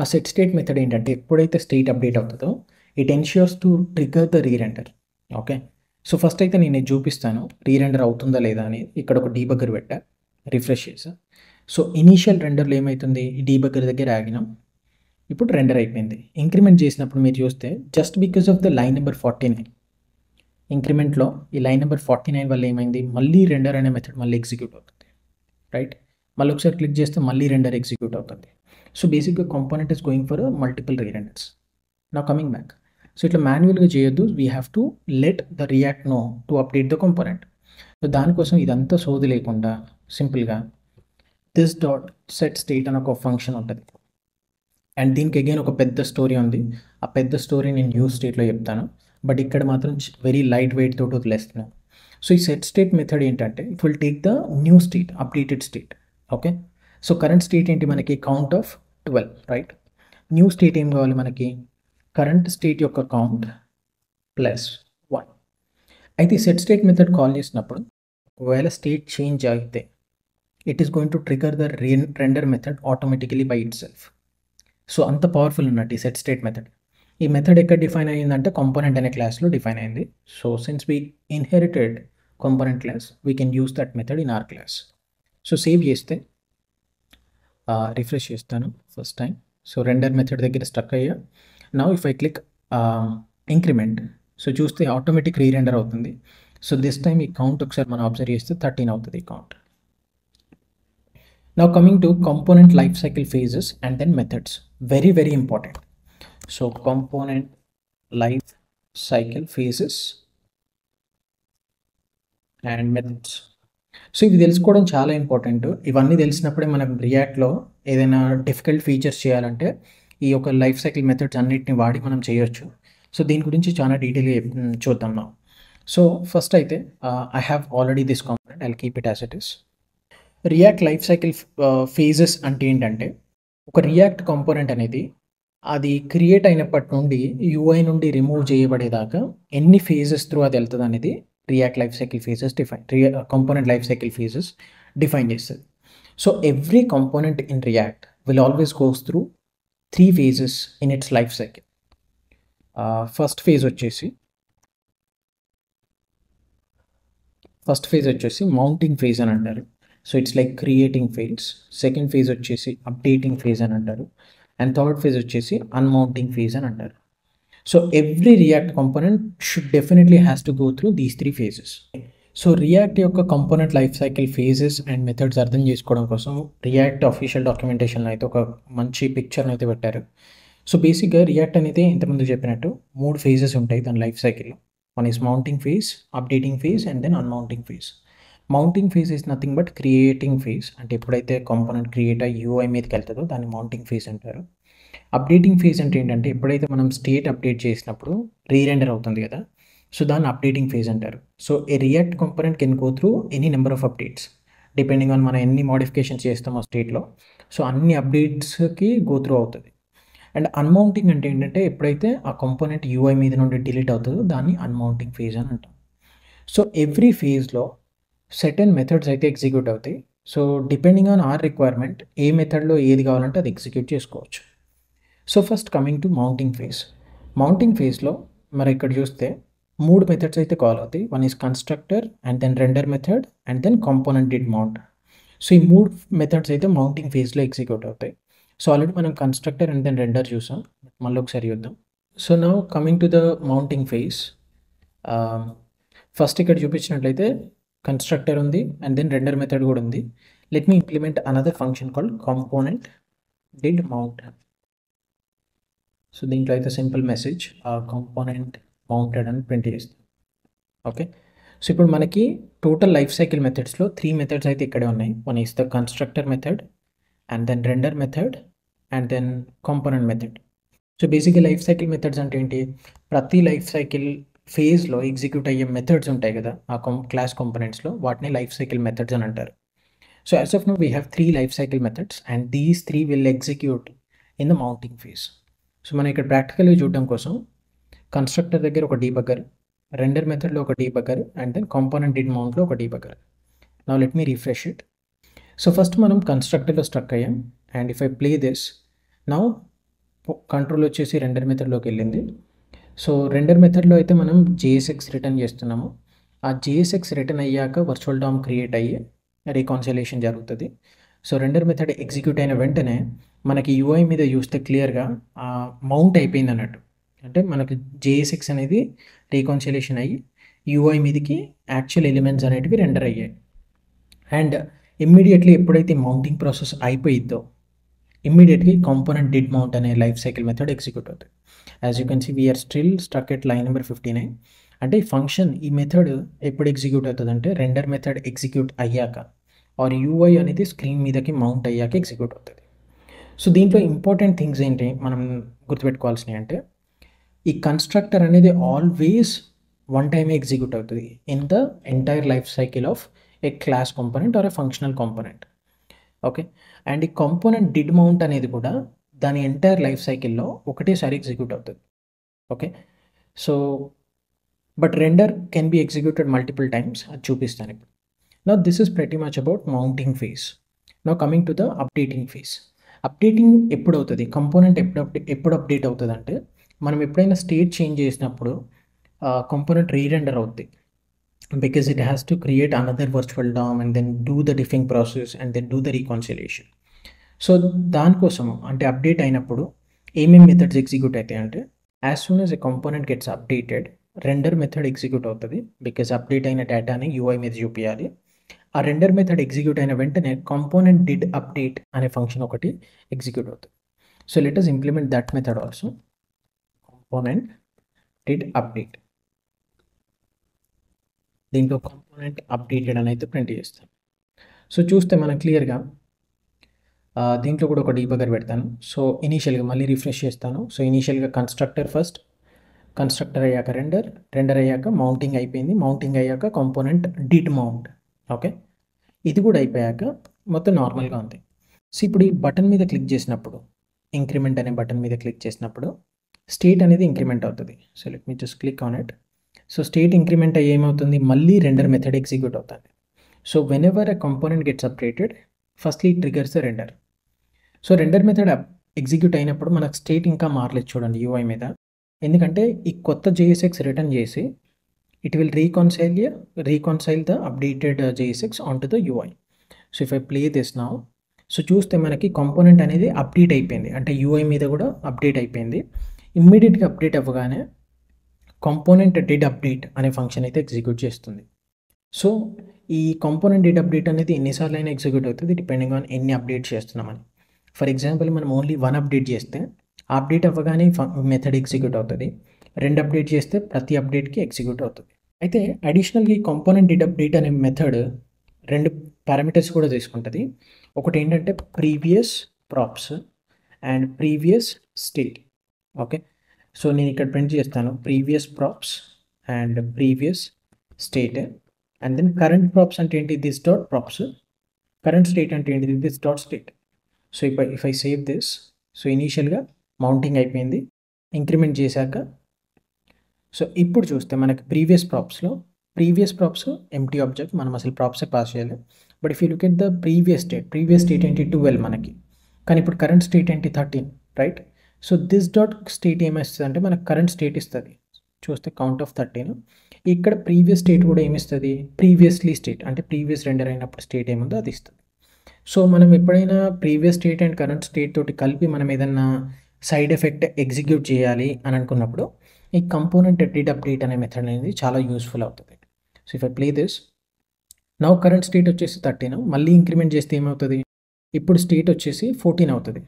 ఆ సెట్ స్టేట్ మెథడ్ ఏంటంటే ఎప్పుడైతే స్టేట్ అప్డేట్ అవుతుందో it ensures to trigger the రీరెండర్. Okay, so first అయితే నేను చూపిస్తాను రీరెండర్ అవుతుందా లేదా అని. ఇక్కడ ఒక డీబగ్గర్ పెట్టా, రిఫ్రెష్ చేసా. సో ఇనీషియల్ రెండర్లో ఏమవుతుంది, ఈ డీబగ్గర్ దగ్గర ఆగినాం, ఇప్పుడు రెండర్ అయిపోయింది. ఇంక్రిమెంట్ చేసినప్పుడు మీరు చూస్తే just because of the line number 49, ఇంక్రిమెంట్లో ఈ లైన్ నెంబర్ 49 వల్ల ఏమైంది, మళ్ళీ రెండర్ అనే మెథడ్ మళ్ళీ ఎగ్జిక్యూట్ అవుతుంది, రైట్. మళ్ళీ ఒకసారి క్లిక్ చేస్తే మళ్ళీ రెండర్ ఎగ్జిక్యూట్ అవుతుంది. సో బేసిక్గా component is going for multiple rerenders. నా కమింగ్ బ్యాక్, సో ఇట్లా మాన్యువల్గా చేయొద్దు, we have to let the React know to update the component. So దానికోసం ఇదంతా సోది లేకుండా సింపుల్గా దిస్ డాట్ సెట్ స్టేట్ అని ఒక ఫంక్షన్ ఉంటుంది, అండ్ దీనికి అగైన్ ఒక పెద్ద స్టోరీ ఉంది. ఆ పెద్ద స్టోరీ నేను న్యూ స్టేట్లో చెప్తాను, బట్ ఇక్కడ మాత్రం వెరీ లైట్ వెయిట్ తోటి వదిలేస్తున్నాను. సో ఈ సెట్ స్టేట్ మెథడ్ ఏంటంటే it will take the new state, updated state. Okay, so current state ఏంటి మనకి, count of 12, right. New state ఏం కావాలి మనకి, కరెంట్ స్టేట్ యొక్క కౌంట్ ప్లస్ 1. అయితే సెట్ స్టేట్ మెథడ్ కాల్ చేసినప్పుడు ఒకవేళ స్టేట్ చేంజ్ అయితే it is going to trigger the render method automatically by it self. So అంత పవర్ఫుల్ ఉన్నట్టు ఈ సెట్ స్టేట్ మెథడ్. ఈ మెథడ్ ఎక్కడ డిఫైన్ అయ్యిందంటే కాంపోనెంట్ అనే క్లాస్లో డిఫైన్ అయింది. So since we inherited component class we can use that method in our class. So save చేస్తే రిఫ్రెష్ చేస్తాను first time. So render method దగ్గర స్టక్ అయ్యా. Now if I click increment, so చూస్తే automatic rerender అవుతుంది. So this time ఈ count ఒకసారి మనం observe చేస్తే 13 అవుతుంది ఈ count. Now coming to component life cycle phases and then methods, very very important. So component life cycle phases and methods. So ఇవి తెలుసుకోవడం చాలా ఇంపార్టెంట్. ఇవన్నీ తెలిసినప్పుడే మనం రియాక్ట్లో ఏదైనా డిఫికల్ట్ ఫీచర్స్ చేయాలంటే ఈ యొక్క లైఫ్ సైకిల్ మెథడ్స్ అన్నిటిని వాడి మనం చేయొచ్చు. సో దీని గురించి చాలా డీటెయిల్గా చూద్దాం నా. సో ఫస్ట్ అయితే I have already this component, I'll keep it as it is. React life cycle phases అంటే ఏంటంటే ఒక రియాక్ట్ కాంపోనెంట్ అనేది అది క్రియేట్ అయినప్పటి నుండి యూఐ నుండి రిమూవ్ చేయబడేదాకా ఎన్ని ఫేజెస్ త్రూ అది వెళ్తుంది అనేది React life cycle phases component life cycle phases define చేస్తుంది. So every component in React will always goes through 3 phases in its life cycle. First phase వచ్చేసి ఫస్ట్ ఫేజ్ వచ్చేసి mounting phase అని అంటారు. So it's like creating phase. Second phase వచ్చేసి updating phase అని అంటారు. And third phase వచ్చేసి unmounting phase అని అంటారు. So every React component should definitely has to go through these 3 phases. So react యొక్క component life cycle phases and methods అర్థం చేసుకోవడం కోసం రియాక్ట్ అఫీషియల్ డాక్యుమెంటేషన్లో అయితే ఒక మంచి పిక్చర్ని అయితే పెట్టారు. సో బేసిక్గా రియాక్ట్ అనేది ఇంతకుముందు చెప్పినట్టు 3 ఫేజెస్ ఉంటాయి దాని లైఫ్ సైకిల్లో. One is mounting phase, updating phase and then unmounting phase. Mounting phase is nothing but creating phase. అంటే ఎప్పుడైతే కాంపోనెంట్ క్రియేట్ అయ్యి యూఐ మీదకి వెళ్తుందో దాన్ని మౌంటింగ్ ఫేజ్ అంటారు. అప్డేటింగ్ ఫేజ్ అంటే ఏంటంటే ఎప్పుడైతే మనం స్టేట్ అప్డేట్ చేసినప్పుడు రీరెండర్ అవుతుంది కదా, సో దాన్ని అప్డేటింగ్ ఫేజ్ అంటారు. So A react component can go through any number of updates depending on మనం ఎన్ని మోడిఫికేషన్స్ చేస్తామో స్టేట్లో, సో అన్ని అప్డేట్స్కి గో త్రూ అవుతుంది. అండ్ అన్మౌంటింగ్ అంటే ఏంటంటే ఎప్పుడైతే ఆ కాంపోనెంట్ యూఐ మీద నుండి డిలీట్ అవుతుందో దాన్ని అన్మౌంటింగ్ ఫేజ్ అని అంటాం. సో ఎవ్రీ ఫేజ్లో సెటన్ మెథడ్స్ అయితే ఎగ్జిక్యూట్ అవుతాయి. So depending on our requirement ఏ మెథడ్లో ఏది కావాలంటే అది ఎగ్జిక్యూట్ చేసుకోవచ్చు. So first coming to mounting phase. Mounting ఫేజ్లో మరి ఇక్కడ చూస్తే 3 మెథడ్స్ అయితే కాల్ అవుతాయి. One is constructor and then render method and then component did mount. So ఈ 3 మెథడ్స్ అయితే మౌంటింగ్ ఫేజ్లో ఎగ్జిక్యూట్ అవుతాయి. సో ఆల్రెడీ మనం కన్స్ట్రక్టర్ అండ్ దెన్ రెండర్ చూసాం, మళ్ళీ ఒకసారి చూద్దాం. So now coming to the mounting phase. First ఇక్కడ చూపించినట్లయితే కన్స్ట్రక్టర్ ఉంది అండ్ దెన్ రెండర్ మెథడ్ కూడా ఉంది. Let me implement another function called component did mount. So దీంట్లో అయితే సింపుల్ మెసేజ్ కాంపోనెంట్ మౌంటెడ్ అని ప్రింట్ చేస్తాం. ఓకే, సో ఇప్పుడు మనకి టోటల్ లైఫ్ సైకిల్ మెథడ్స్లో 3 మెథడ్స్ అయితే ఇక్కడే ఉన్నాయి. One is the constructor method and then render method and then component method. So బేసిక్గా లైఫ్ సైకిల్ మెథడ్స్ అంటే ఏంటి, ప్రతి లైఫ్ సైకిల్ ఫేజ్లో ఎగ్జిక్యూట్ అయ్యే మెథడ్స్ ఉంటాయి కదా ఆ క్లాస్ కాంపోనెంట్స్లో, వాటిని లైఫ్ సైకిల్ మెథడ్స్ అని అంటారు. So as of now we have 3 life cycle methods and these 3 will execute in the mounting phase. So మనం ఇక్కడ ప్రాక్టికల్గా చూడడం కోసం కన్స్ట్రక్టర్ దగ్గర ఒక డీబగ్గర్, రెండర్ మెథడ్లో ఒక debugger and then component did మౌంట్లో ఒక debugger. Now let me refresh it. So first మనం కన్స్ట్రక్టర్లో స్ట్రక్ అయ్యాం and if I play this now control వచ్చేసి రెండర్ మెథడ్లోకి వెళ్ళింది. సో రెండర్ మెథడ్లో అయితే మనం JSX రిటర్న్ చేస్తున్నాము. ఆ JSX రిటర్న్ అయ్యాక వర్చువల్ డామ్ క్రియేట్ అయ్యి రీకాన్సిలేషన్ జరుగుతుంది. సో రెండర్ మెథడ్ ఎగ్జిక్యూట్ అయిన వెంటనే మనకి UI మీద చూస్తే క్లియర్గా మౌంట్ అయిపోయింది అన్నట్టు. అంటే మనకి JSX అనేది రీకాన్సిలేషన్ అయ్యి UI మీదకి యాక్చువల్ ఎలిమెంట్స్ అనేటివి రెండర్ అయ్యాయి. అండ్ ఇమ్మీడియట్లీ ఎప్పుడైతే మౌంటింగ్ ప్రాసెస్ అయిపోయిద్దో ఇమ్మీడియట్లీ కాంపోనెంట్ డిడ్ మౌంట్ అనే లైఫ్ సైకిల్ మెథడ్ ఎగ్జిక్యూట్ అవుతుంది. As you can see we're still stuck at line number 59. అంటే ఈ ఫంక్షన్ ఈ మెథడ్ ఎప్పుడు ఎగ్జిక్యూట్ అవుతుంది అంటే రెండర్ మెథడ్ ఎగ్జిక్యూట్ అయ్యాక ఆర్ UI అనేది స్క్రీన్ మీదకి మౌంట్ అయ్యాక ఎగ్జిక్యూట్ అవుతుంది. సో దీంట్లో ఇంపార్టెంట్ థింగ్స్ ఏంటి మనం గుర్తుపెట్టుకోవాల్సినవి అంటే ఈ కన్స్ట్రక్టర్ అనేది ఆల్వేస్ వన్ టైమే ఎగ్జిక్యూట్ అవుతుంది in the entire life cycle of A class component are A functional component. Okay, and ఈ కాంపోనెంట్ డిడ్ మౌంట్ అనేది కూడా దాని ఎంటైర్ లైఫ్ సైకిల్లో ఒకటేసారి ఎగ్జిక్యూట్ అవుతుంది. Okay, so but render can be executed multiple times, అది చూపిస్తాను ఇప్పుడు. Now this is pretty much about mounting phase. Now coming to the updating phase. Updating ఎప్పుడు అవుతుంది, కాంపోనెంట్ ఎప్పుడు అప్డేట్ అవుతుంది అంటే మనం ఎప్పుడైనా స్టేట్ చేంజ్ చేసినప్పుడు కాంపోనెంట్ రీరెండర్ అవుతుంది. Because it has to create another virtual DOM and then do the diffing process and then do the reconciliation. So దానికోసము అంటే అప్డేట్ అయినప్పుడు ఏమేమి మెథడ్స్ ఎగ్జిక్యూట్ అవుతాయి అంటే as soon as a component gets updated render method execute అవుతుంది. Because update అయిన డేటాని UI మీద చూపించాలి. ఆ రెండర్ మెథడ్ ఎగ్జిక్యూట్ అయిన వెంటనే కాంపోనెంట్ డిడ్ అప్డేట్ అనే ఫంక్షన్ ఒకటి ఎగ్జిక్యూట్ అవుతుంది. So let us implement that method also. Component did update, దీంట్లో కాంపోనెంట్ అప్డేటెడ్ అని అయితే ప్రింట్ చేస్తాను. సో చూస్తే మనం క్లియర్గా దీంట్లో కూడా ఒక డీబగర్ పెడతాను. సో ఇనీషియల్గా మళ్ళీ రిఫ్రెష్ చేస్తాను. సో ఇనీషియల్గా కన్స్ట్రక్టర్ ఫస్ట్, కన్స్ట్రక్టర్ అయ్యాక రెండర్ అయ్యాక మౌంటింగ్ అయిపోయింది, మౌంటింగ్ అయ్యాక కాంపోనెంట్ డిడ్ మౌంట్. ఓకే, ఇది కూడా అయిపోయాక మొత్తం నార్మల్గా ఉంది. సో ఇప్పుడు ఈ బటన్ మీద క్లిక్ చేసినప్పుడు, ఇంక్రిమెంట్ అనే బటన్ మీద క్లిక్ చేసినప్పుడు స్టేట్ అనేది ఇంక్రిమెంట్ అవుతుంది. So let me just click on it. So state increment అయ్యి ఏమవుతుంది, మళ్ళీ రెండర్ మెథడ్ ఎగ్జిక్యూట్ అవుతుంది. So when ever a component gets updated firstly triggers the render. So render method execute అయినప్పుడు మనకు state ఇంకా మారలేదు చూడండి UI మీద. ఎందుకంటే ఈ కొత్త JSX రిటర్న్ చేసి it will reconcile the updated JSX onto the UI. So if I play this now, so చూస్తే మనకి కాంపోనెంట్ అనేది అప్డేట్ అయిపోయింది, అంటే యూఐ మీద కూడా అప్డేట్ అయిపోయింది. ఇమ్మీడియట్గా అప్డేట్ అవ్వగానే కాంపోనెంట్ డిడ్ అప్డేట్ అనే ఫంక్షన్ అయితే ఎగ్జిక్యూట్ చేస్తుంది. సో ఈ కాంపోనెంట్ డిడ్ అప్డేట్ అనేది ఎన్నిసార్లు అయినా ఎగ్జిక్యూట్ అవుతుంది, డిపెండింగ్ ఆన్ ఎన్ని అప్డేట్ చేస్తున్నామని. ఫర్ ఎగ్జాంపుల్ మనం ఓన్లీ 1 అప్డేట్ చేస్తే అప్డేట్ అవ్వగానే మెథడ్ ఎగ్జిక్యూట్ అవుతుంది. 2 అప్డేట్ చేస్తే ప్రతి అప్డేట్కి ఎగ్జిక్యూట్ అవుతుంది. అయితే అడిషనల్గా ఈ కాంపోనెంట్ డిడ్ అప్డేట్ అనే మెథడ్ 2 పారామీటర్స్ కూడా తీసుకుంటుంది. ఒకటి ఏంటంటే previous props and previous state. Okay, so నేను ఇక్కడ ప్రింట్ చేస్తాను previous props and previous state. And then current props అంటే ఏంటి, this dot props. Current state అంటే ఏంటి, this dot state. So if I save this, so ఇనీషియల్గా mounting అయిపోయింది, increment చేశాక సో ఇప్పుడు చూస్తే మనకి ప్రీవియస్ ప్రాప్స్ ఎంటీ ఆబ్జెక్ట్, మనం అసలు ప్రాప్సే పాస్ చేయాలి. But if you look at the previous state ఏంటి 12 మనకి, కానీ ఇప్పుడు కరెంట్ స్టేట్ ఏంటి 13, right? So this dot state ఏమిస్తుంది అంటే మనకు కరెంట్ స్టేట్ ఇస్తుంది. చూస్తే కౌంట్ ఆఫ్ 13. ఇక్కడ ప్రీవియస్ స్టేట్ కూడా ఏమిస్తుంది, ప్రీవియస్లీ స్టేట్ అంటే ప్రీవియస్ రెండర్ అయినప్పుడు స్టేట్ ఏముందో అది ఇస్తుంది. సో మనం ఎప్పుడైనా previous state and current state తోటి కలిపి మనం ఏదన్నా సైడ్ ఎఫెక్ట్ ఎగ్జిక్యూట్ చేయాలి అని అనుకున్నప్పుడు ఈ కంపోనెంట్ డిడ్ అప్డేట్ అనే మెథడ్ అనేది చాలా యూస్ఫుల్ అవుతుంది. So if I play this now, current state వచ్చేసి 13, మళ్ళీ ఇంక్రిమెంట్ చేస్తే ఏమవుతుంది, ఇప్పుడు స్టేట్ వచ్చేసి 14 అవుతుంది.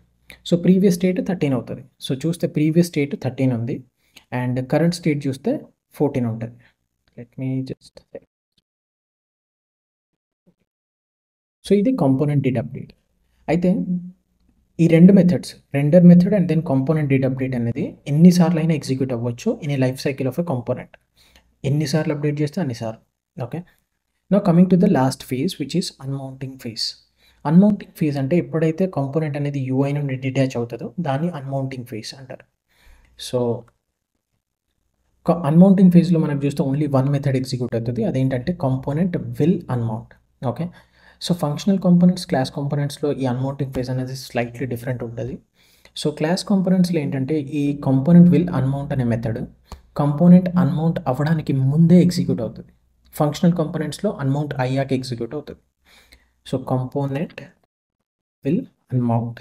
సో ప్రీవియస్ స్టేట్ 13 అవుతుంది. సో చూస్తే ప్రీవియస్ స్టేట్ 13 ఉంది అండ్ కరెంట్ స్టేట్ చూస్తే 14 ఉంటుంది. లెట్ మీ జస్ట్, సో ఇది కాంపోనెంట్ డిడ్ అప్డేట్. అయితే ఈ 2 methods, render method and then component did update అనేది ఎన్నిసార్లు అయినా ఎగ్జిక్యూట్ అవ్వచ్చు in a life cycle of a component. ఎన్నిసార్లు అప్డేట్ చేస్తే అన్నిసార్లు. Okay, now coming to the last phase which is unmounting phase. Unmounting phase అంటే ఎప్పుడైతే కాంపోనెంట్ అనేది యూఐ నుండి డిటాచ్ అవుతుందో దాన్ని అన్మౌంటింగ్ ఫేజ్ అంటారు. సో అన్మౌంటింగ్ ఫేజ్లో మనకు చూస్తే ఓన్లీ 1 మెథడ్ ఎగ్జిక్యూట్ అవుతుంది, అదేంటంటే component will unmount. Okay, so functional components, class కాంపోనెంట్స్లో ఈ అన్మౌంటింగ్ ఫేజ్ అనేది స్లైట్లీ డిఫరెంట్ ఉంటుంది. సో క్లాస్ కాంపోనెంట్స్లో ఏంటంటే ఈ కాంపోనెంట్ విల్ అన్మౌంట్ అనే మెథడ్ కాంపోనెంట్ అన్మౌంట్ అవ్వడానికి ముందే ఎగ్జిక్యూట్ అవుతుంది. ఫంక్షనల్ కాంపోనెంట్స్లో అన్మౌంట్ అయ్యాక ఎగ్జిక్యూట్ అవుతుంది. So component will unmount,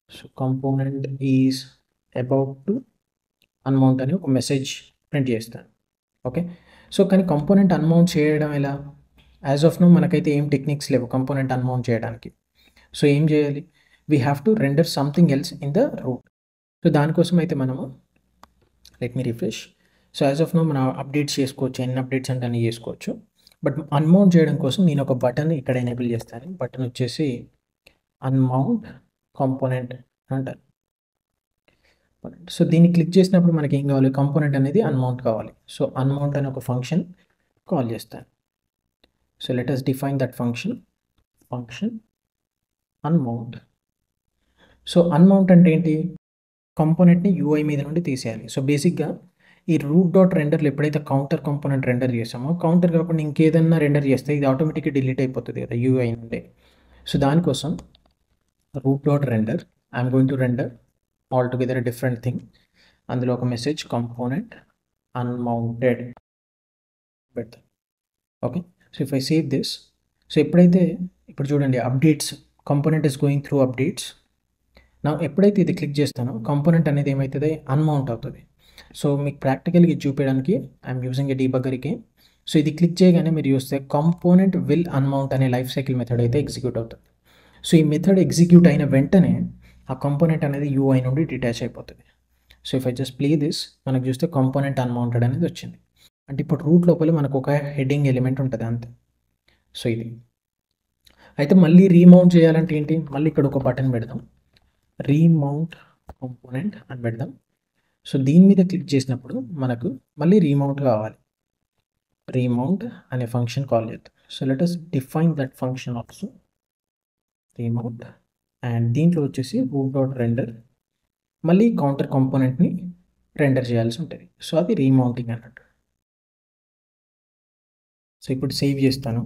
so component is about to unmount అని ఒక మెసేజ్ ప్రింట్ చేస్తాను. ఓకే, సో కానీ కాంపోనెంట్ అన్మౌంట్ చేయడం ఎలా, యాజ్ ఆఫ్ నో మనకైతే ఏం టెక్నిక్స్ లేవు కాంపోనెంట్ అన్మౌంట్ చేయడానికి. సో ఏం చేయాలి, we have to render something else in the root. So దానికోసం అయితే మనము let me refresh. So as of no మనం అప్డేట్స్ చేసుకోవచ్చు, ఎన్ని అప్డేట్స్ అంటే అన్ని చేసుకోవచ్చు. బట్ అన్మౌంట్ చేయడం కోసం నేను ఒక బటన్ ఇక్కడ ఎనేబుల్ చేస్తాను. బటన్ వచ్చేసి అన్మౌంట్ కాంపోనెంట్ అంటారు. సో దీన్ని క్లిక్ చేసినప్పుడు మనకి ఏం కావాలి, కాంపోనెంట్ అనేది అన్మౌంట్ కావాలి. సో అన్మౌంట్ అనే ఒక ఫంక్షన్ కాల్ చేస్తాను. So let us define that function unmount. So unmount అంటే ఏంటి, కాంపోనెంట్ని యూఐ మీద నుండి తీసేయాలి. సో బేసిక్గా ఈ రూట్ డాట్ రెండర్లు ఎప్పుడైతే కౌంటర్ కాంపోనెంట్ రెండర్ చేసామో, కౌంటర్ కాకుండా ఇంకేదన్నా రెండర్ చేస్తే ఇది ఆటోమేటిక్గా డిలీట్ అయిపోతుంది కదా యూఐ నుండి. సో దానికోసం root dot render, I'm going to render all together different thing. అందులో ఒక మెసేజ్ కాంపోనెంట్ అన్మౌంటెడ్ పెడతాను. Okay, so if I save this, so ఎప్పుడైతే ఇప్పుడు చూడండి updates, component is going through updates. నా ఎప్పుడైతే ఇది క్లిక్ చేస్తానో కాంపోనెంట్ అనేది ఏమవుతుంది, అన్మౌంట్ అవుతుంది. సో మీకు ప్రాక్టికల్గా ఇది చూపించడానికి I'm using a debugger again. So ఇది క్లిక్ చేయగానే మీరు చూస్తే కాంపోనెంట్ విల్ అన్మౌంట్ అనే లైఫ్ సైకిల్ మెథడ్ అయితే ఎగ్జిక్యూట్ అవుతుంది. సో ఈ మెథడ్ ఎగ్జిక్యూట్ అయిన వెంటనే ఆ కాంపోనెంట్ అనేది యూఐ నుండి డిటాచ్ అయిపోతుంది. So if I just play this, మనకు చూస్తే కాంపోనెంట్ అన్మౌంటెడ్ అనేది వచ్చింది. అంటే ఇప్పుడు రూట్ లోపల మనకు ఒక హెడ్డింగ్ ఎలిమెంట్ ఉంటుంది అంతే. సో ఇది అయితే మళ్ళీ రీమౌంట్ చేయాలంటే ఏంటి, మళ్ళీ ఇక్కడ ఒక బటన్ పెడదాం, రీమౌంట్ కాంపోనెంట్ అని పెడదాం. సో దీని మీద క్లిక్ చేసినప్పుడు మనకు మళ్ళీ రీమౌంట్ కావాలి. రీమౌంట్ అనే ఫంక్షన్ కాల్ చేద్దాం. So let us define that function also, remount. And దీంట్లో వచ్చేసి రూట్ డాట్ రెండర్, మళ్ళీ కౌంటర్ కాంపోనెంట్ని రెండర్ చేయాల్సి ఉంటుంది. సో అది రీమౌంటింగ్ అన్నట్టు. సో ఇప్పుడు సేవ్ చేస్తాను,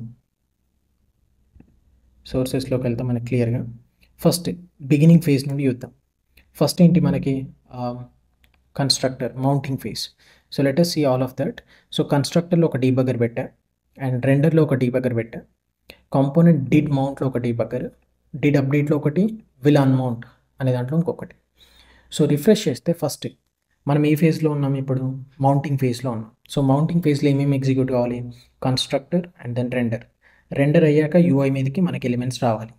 సోర్సెస్లోకి వెళ్తాం మనకి క్లియర్గా. ఫస్ట్ బిగినింగ్ ఫేజ్ నుండి చూద్దాం. ఫస్ట్ ఏంటి మనకి constructor mounting phase. So let us see all of that. So కన్స్ట్రక్టర్లో ఒక డీబగ్గర్ పెట్టా అండ్ రెండర్లో ఒక డీబగ్గర్ పెట్టా, కాంపోనెంట్ డిడ్ మౌంట్లో ఒక డీబగ్గర్, డిడ్ అప్డేట్లో ఒకటి, విల్ అన్మౌంట్ అనే దాంట్లో ఇంకొకటి. సో రిఫ్రెష్ చేస్తే ఫస్ట్ మనం ఏ ఫేజ్లో ఉన్నాం, ఇప్పుడు మౌంటింగ్ ఫేజ్లో ఉన్నాం. సో మౌంటింగ్ ఫేజ్లో ఏమేమి ఎగ్జిక్యూట్ కావాలి, కన్స్ట్రక్టర్ అండ్ దెన్ రెండర్ అయ్యాక యూఐ మీదకి మనకి ఎలిమెంట్స్ రావాలి.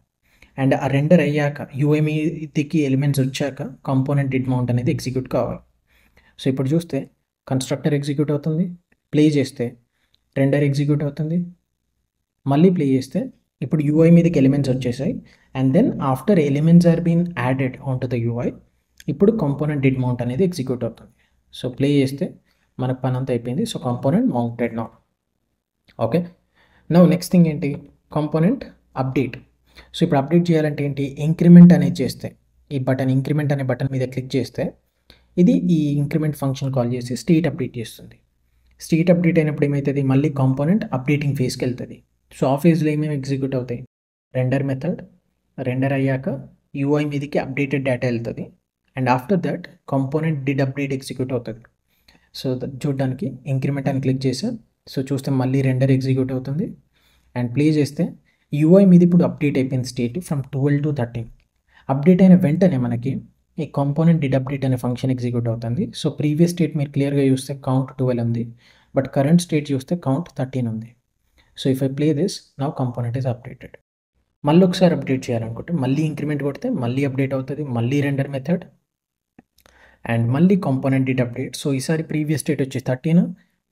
అండ్ ఆ రెండర్ అయ్యాక యూఐ మీదకి ఎలిమెంట్స్ వచ్చాక కాంపోనెంట్ డిడ్ మౌంట్ అనేది ఎగ్జిక్యూట్ కావాలి. సో ఇప్పుడు చూస్తే కన్స్ట్రక్టర్ ఎగ్జిక్యూట్ అవుతుంది, ప్లే చేస్తే రెండర్ ఎగ్జిక్యూట్ అవుతుంది, మళ్ళీ ప్లే చేస్తే ఇప్పుడు యూఐ మీదకి ఎలిమెంట్స్ వచ్చేసాయి. And then after elements are been added on to the UI, ఇప్పుడు కాంపోనెంట్ డిడ్ మౌంట్ అనేది ఎగ్జిక్యూట్ అవుతుంది. సో ప్లే చేస్తే మనకు పని అంతా అయిపోయింది. So component mounted now. Okay, now next thing ఏంటి, కాంపోనెంట్ అప్డేట్. సో ఇప్పుడు అప్డేట్ చేయాలంటే ఏంటి, ఇంక్రిమెంట్ అనేది చేస్తే ఈ బటన్, ఇంక్రిమెంట్ అనే బటన్ మీద క్లిక్ చేస్తే ఇది ఈ ఇంక్రిమెంట్ ఫంక్షన్ కాల్ చేసి స్టేట్ అప్డేట్ చేస్తుంది. స్టేట్ అప్డేట్ అయినప్పుడు ఏమవుతుంది, మళ్ళీ కాంపోనెంట్ అప్డేటింగ్ ఫేజ్కి వెళ్తుంది. సో ఆ ఫేజ్లో ఏమేమి ఎగ్జిక్యూట్ అవుతాయి, రెండర్ మెథడ్, రెండర్ అయ్యాక యూఐ మీదకి అప్డేటెడ్ డేటా వెళ్తుంది. And after that component did update execute అవుతుంది. సో చూడడానికి ఇంక్రిమెంట్ అని క్లిక్ చేసా, సో చూస్తే మళ్ళీ రెండర్ ఎగ్జిక్యూట్ అవుతుంది. అండ్ ప్లే చేస్తే యూఐ మీద ఇప్పుడు అప్డేట్ అయిపోయింది స్టేట్ ఫ్రమ్ 12 to 13. అప్డేట్ అయిన వెంటనే మనకి ఈ కాంపోనెంట్ డిడ్ అప్డేట్ అనే ఫంక్షన్ ఎగ్జిక్యూట్ అవుతుంది. సో ప్రీవియస్ స్టేట్ మీరు క్లియర్గా చూస్తే కౌంట్ 12 ఉంది, బట్ కరెంట్ స్టేట్ చూస్తే కౌంట్ 13 ఉంది. So if I play this, now component is updated. మళ్ళీ ఒకసారి అప్డేట్ చేయాలనుకుంటే మళ్ళీ ఇంక్రిమెంట్ కొడితే మళ్ళీ అప్డేట్ అవుతుంది, మళ్ళీ రెండర్ మెథడ్ అండ్ మళ్ళీ కాంపోనెంట్ డిడ్ అప్డేట్. సో ఈసారి ప్రీవియస్ స్టేట్ వచ్చి 13,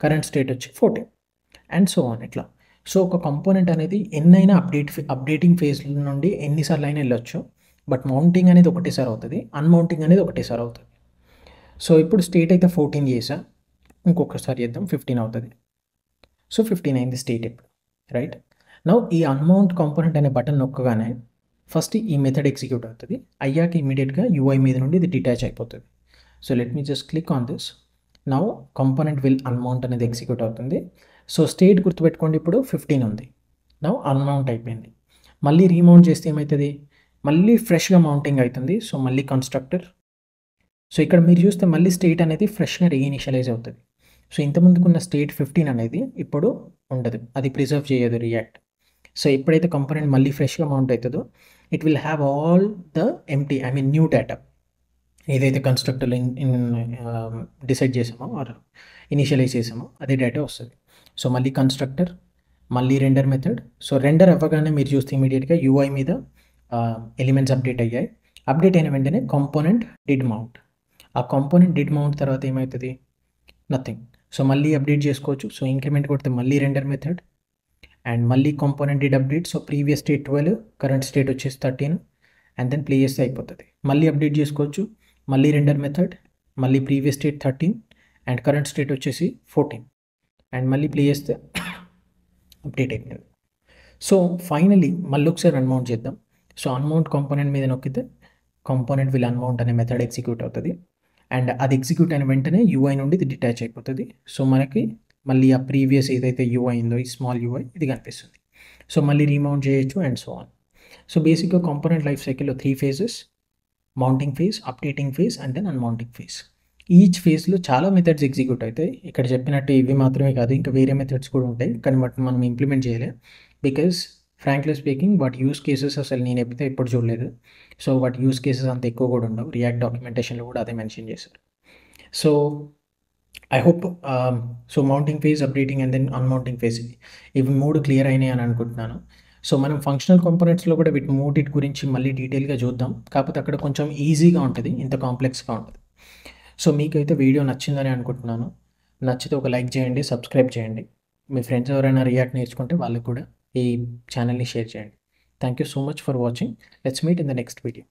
కరెంట్ స్టేట్ వచ్చి 14 అండ్ సో ఆన్ ఇట్లా. సో ఒక కాంపోనెంట్ అనేది ఎన్నైనా అప్డేటింగ్ ఫేజ్ నుండి ఎన్నిసార్లు అయినా వెళ్ళొచ్చు, బట్ మౌంటింగ్ అనేది ఒకటేసారి అవుతుంది, అన్మౌంటింగ్ అనేది ఒకటేసారి అవుతుంది. సో ఇప్పుడు స్టేట్ అయితే 14 చేసా, ఇంకొకసారి చేద్దాం 15 అవుతుంది. సో 15 అయింది స్టేట్ ఇప్పుడు, రైట్. నౌ ఈ అన్మౌంట్ కాంపోనెంట్ అనే బటన్ నొక్కగానే ఫస్ట్ ఈ మెథడ్ ఎగ్జిక్యూట్ అవుతుంది, అయ్యాక ఇమీడియట్గా యూఐ మీద నుండి ఇది డిటాచ్ అయిపోతుంది. So let me just click on this. Now component will unmount అనేది ఎగ్జిక్యూట్ అవుతుంది. సో స్టేట్ గుర్తుపెట్టుకోండి, ఇప్పుడు 15 ఉంది, నౌ అన్మౌంట్ అయిపోయింది. మళ్ళీ రీమౌంట్ చేస్తే ఏమవుతుంది, మళ్ళీ ఫ్రెష్గా మౌంటింగ్ అవుతుంది. సో మళ్ళీ కన్స్ట్రక్టర్. సో ఇక్కడ మీరు చూస్తే మళ్ళీ స్టేట్ అనేది ఫ్రెష్గా రీఇనిషియలైజ్ అవుతుంది. సో ఇంతకుముందుకున్న స్టేట్ 15 అనేది ఇప్పుడు ఉండదు, అది ప్రిజర్వ్ చేయదు రియాక్ట్. సో ఎప్పుడైతే కాంపోనెంట్ మళ్ళీ ఫ్రెష్గా మౌంట్ అవుతుందో it will have all the empty, I mean new data ఏదైతే కన్స్ట్రక్టర్లో డిసైడ్ చేసామో ఆర్ ఇనిషియలైజ్ చేసామో అదే డేటా వస్తుంది. సో మళ్ళీ కన్స్ట్రక్టర్, మళ్ళీ రెండర్ మెథడ్. సో రెండర్ అవ్వగానే మీరు చూస్తే ఇమీడియట్గా యూఐ మీద ఎలిమెంట్స్ అప్డేట్ అయ్యాయి. అప్డేట్ అయిన వెంటనే కాంపోనెంట్ డిడ్ మౌంట్. ఆ కాంపోనెంట్ డిడ్ మౌంట్ తర్వాత ఏమవుతుంది, నథింగ్. సో మళ్ళీ అప్డేట్ చేసుకోవచ్చు. సో ఇంక్రిమెంట్ కొడితే మళ్ళీ రెండర్ మెథడ్ అండ్ మళ్ళీ component did update. So previous state 12, current state వచ్చేసి 13 అండ్ దెన్ ప్లే చేస్తే అయిపోతుంది. మళ్ళీ అప్డేట్ చేసుకోవచ్చు, మళ్ళీ రెండర్ మెథడ్, మళ్ళీ previous state 13 and current state వచ్చేసి 14 అండ్ మళ్ళీ ప్లే చేస్తే అప్డేట్ అయిపోయింది. సో ఫైనలీ మళ్ళీ ఒకసారి అన్మౌంట్ చేద్దాం. సో అన్మౌంట్ కాంపోనెంట్ మీద నొక్కితే కాంపోనెంట్ విల్ అన్మౌంట్ అనే మెథడ్ ఎగ్జిక్యూట్ అవుతుంది అండ్ అది ఎగ్జిక్యూట్ అయిన వెంటనే యూఐ నుండి ఇది డిటాచ్ అయిపోతుంది. సో మనకి మళ్ళీ ఆ ప్రీవియస్ ఏదైతే యూఐ ఉందో ఈ స్మాల్ యూఐ ఇది కనిపిస్తుంది. సో మళ్ళీ రీమౌంట్ చేయొచ్చు అండ్ సో ఆన్. సో బేసిక్గా కాంపోనెంట్ లైఫ్ సైకిల్లో 3 phases, mounting phase, updating phase and then unmounting phase. Each ఫేజ్లో చాలా మెథడ్స్ ఎగ్జిక్యూట్ అవుతాయి. ఇక్కడ చెప్పినట్టు ఇవి మాత్రమే కాదు, ఇంకా వేరే మెథడ్స్ కూడా ఉంటాయి, కానీ వాటిని మనం ఇంప్లిమెంట్ చేయలేం బికాజ్ ఫ్రాంక్లీ స్పీకింగ్ వాటి యూస్ కేసెస్ అసలు నేను ఎప్పుడు చూడలేదు. సో వాటి యూస్ కేసెస్ అంత ఎక్కువ కూడా ఉండవు, రియాక్ట్ డాక్యుమెంటేషన్లో కూడా అదే మెన్షన్ చేశారు. So I hope so mounting phase, updating and then unmounting phase ఇవి 3 క్లియర్ అయినాయి అని అనుకుంటున్నాను. సో మనం ఫంక్షనల్ కాంపోనెంట్స్లో కూడా వీటి మూడింటి గురించి మళ్ళీ డీటెయిల్గా చూద్దాం, కాకపోతే అక్కడ కొంచెం ఈజీగా ఉంటుంది, ఇంత కాంప్లెక్స్గా ఉంటుంది. సో మీకైతే వీడియో నచ్చిందని అనుకుంటున్నాను. నచ్చితే ఒక లైక్ చేయండి, సబ్స్క్రైబ్ చేయండి. మీ ఫ్రెండ్స్ ఎవరైనా రియాక్ట్ నేర్చుకుంటే వాళ్ళకి కూడా ఈ ఛానల్ని షేర్ చేయండి. Thank you so much for watching. Let's meet in the next video.